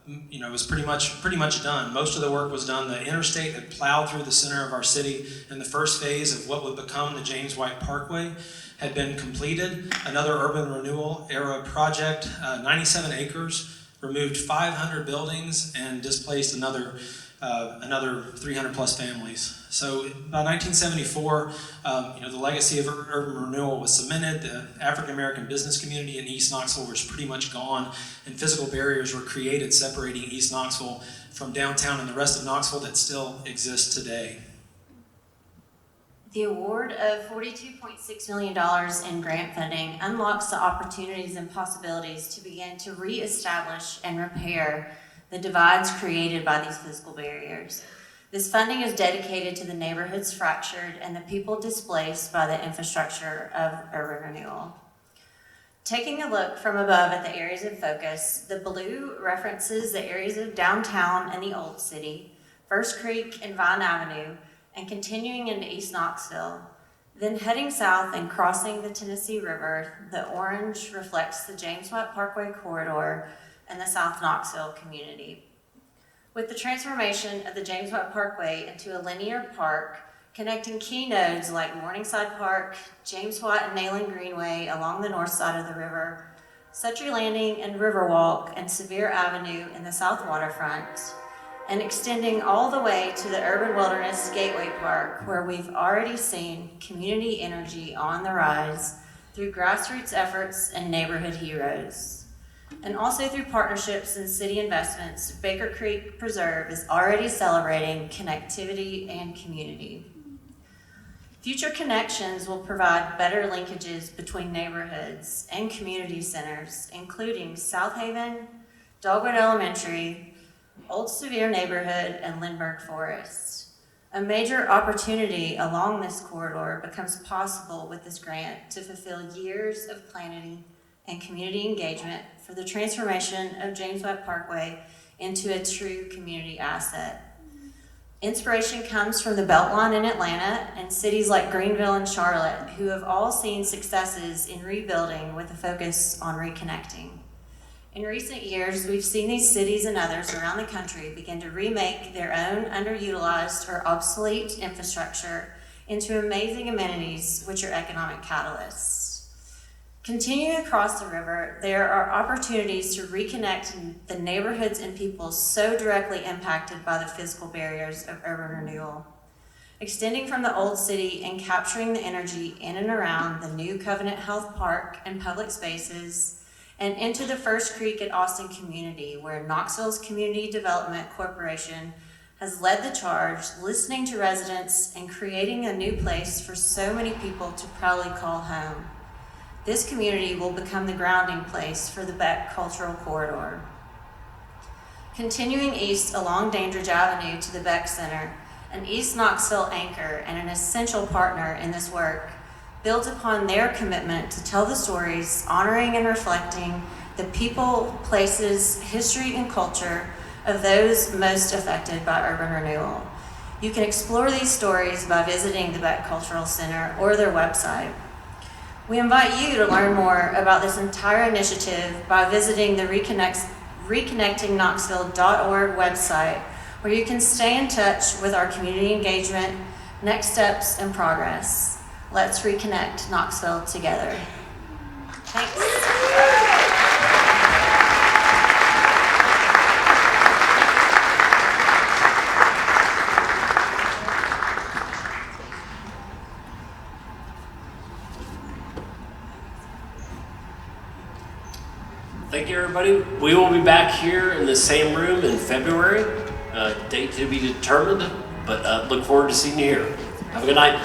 it was pretty much done. Most of the work was done. The interstate had plowed through the center of our city, and the first phase of what would become the James White Parkway had been completed. Another urban renewal era project, 97 acres, removed 500 buildings and displaced another 300 plus families. So by 1974, the legacy of urban renewal was cemented. The African American business community in East Knoxville was pretty much gone, and physical barriers were created separating East Knoxville from downtown and the rest of Knoxville that still exists today.
The award of $42.6 million in grant funding unlocks the opportunities and possibilities to begin to reestablish and repair the divides created by these physical barriers. This funding is dedicated to the neighborhoods fractured and the people displaced by the infrastructure of urban renewal. Taking a look from above at the areas of focus, the blue references the areas of downtown and the Old City, First Creek and Vine Avenue, and continuing into East Knoxville. Then heading south and crossing the Tennessee River, the orange reflects the James White Parkway corridor and the South Knoxville community. With the transformation of the James White Parkway into a linear park, connecting key nodes like Morningside Park, James White and Nayland Greenway along the north side of the river, Suttree Landing and Riverwalk and Sevier Avenue in the south waterfront, and extending all the way to the Urban Wilderness Gateway Park, where we've already seen community energy on the rise through grassroots efforts and neighborhood heroes. And also through partnerships and city investments, Baker Creek Preserve is already celebrating connectivity and community. Future connections will provide better linkages between neighborhoods and community centers, including South Haven, Dogwood Elementary, Old Sevier Neighborhood, and Lindbergh Forest. A major opportunity along this corridor becomes possible with this grant to fulfill years of planning and community engagement for the transformation of James White Parkway into a true community asset. Inspiration comes from the Beltline in Atlanta and cities like Greenville and Charlotte, who have all seen successes in rebuilding with a focus on reconnecting. In recent years, we've seen these cities and others around the country begin to remake their own underutilized or obsolete infrastructure into amazing amenities, which are economic catalysts. Continuing across the river, there are opportunities to reconnect the neighborhoods and people so directly impacted by the physical barriers of urban renewal. Extending from the old city and capturing the energy in and around the new Covenant Health Park and public spaces, and into the First Creek at Austin community, where Knoxville's Community Development Corporation has led the charge, listening to residents and creating a new place for so many people to proudly call home. This community will become the grounding place for the Beck Cultural Corridor. Continuing east along Dandridge Avenue to the Beck Center, an East Knoxville anchor and an essential partner in this work, builds upon their commitment to tell the stories, honoring and reflecting the people, places, history, and culture of those most affected by urban renewal. You can explore these stories by visiting the Beck Cultural Center or their website. We invite you to learn more about this entire initiative by visiting the reconnectingknoxville.org website, where you can stay in touch with our community engagement, next steps, and progress. Let's reconnect Knoxville together. Thanks.
Thank you, everybody. We will be back here in the same room in February. Date to be determined, but look forward to seeing you here. Have a good night.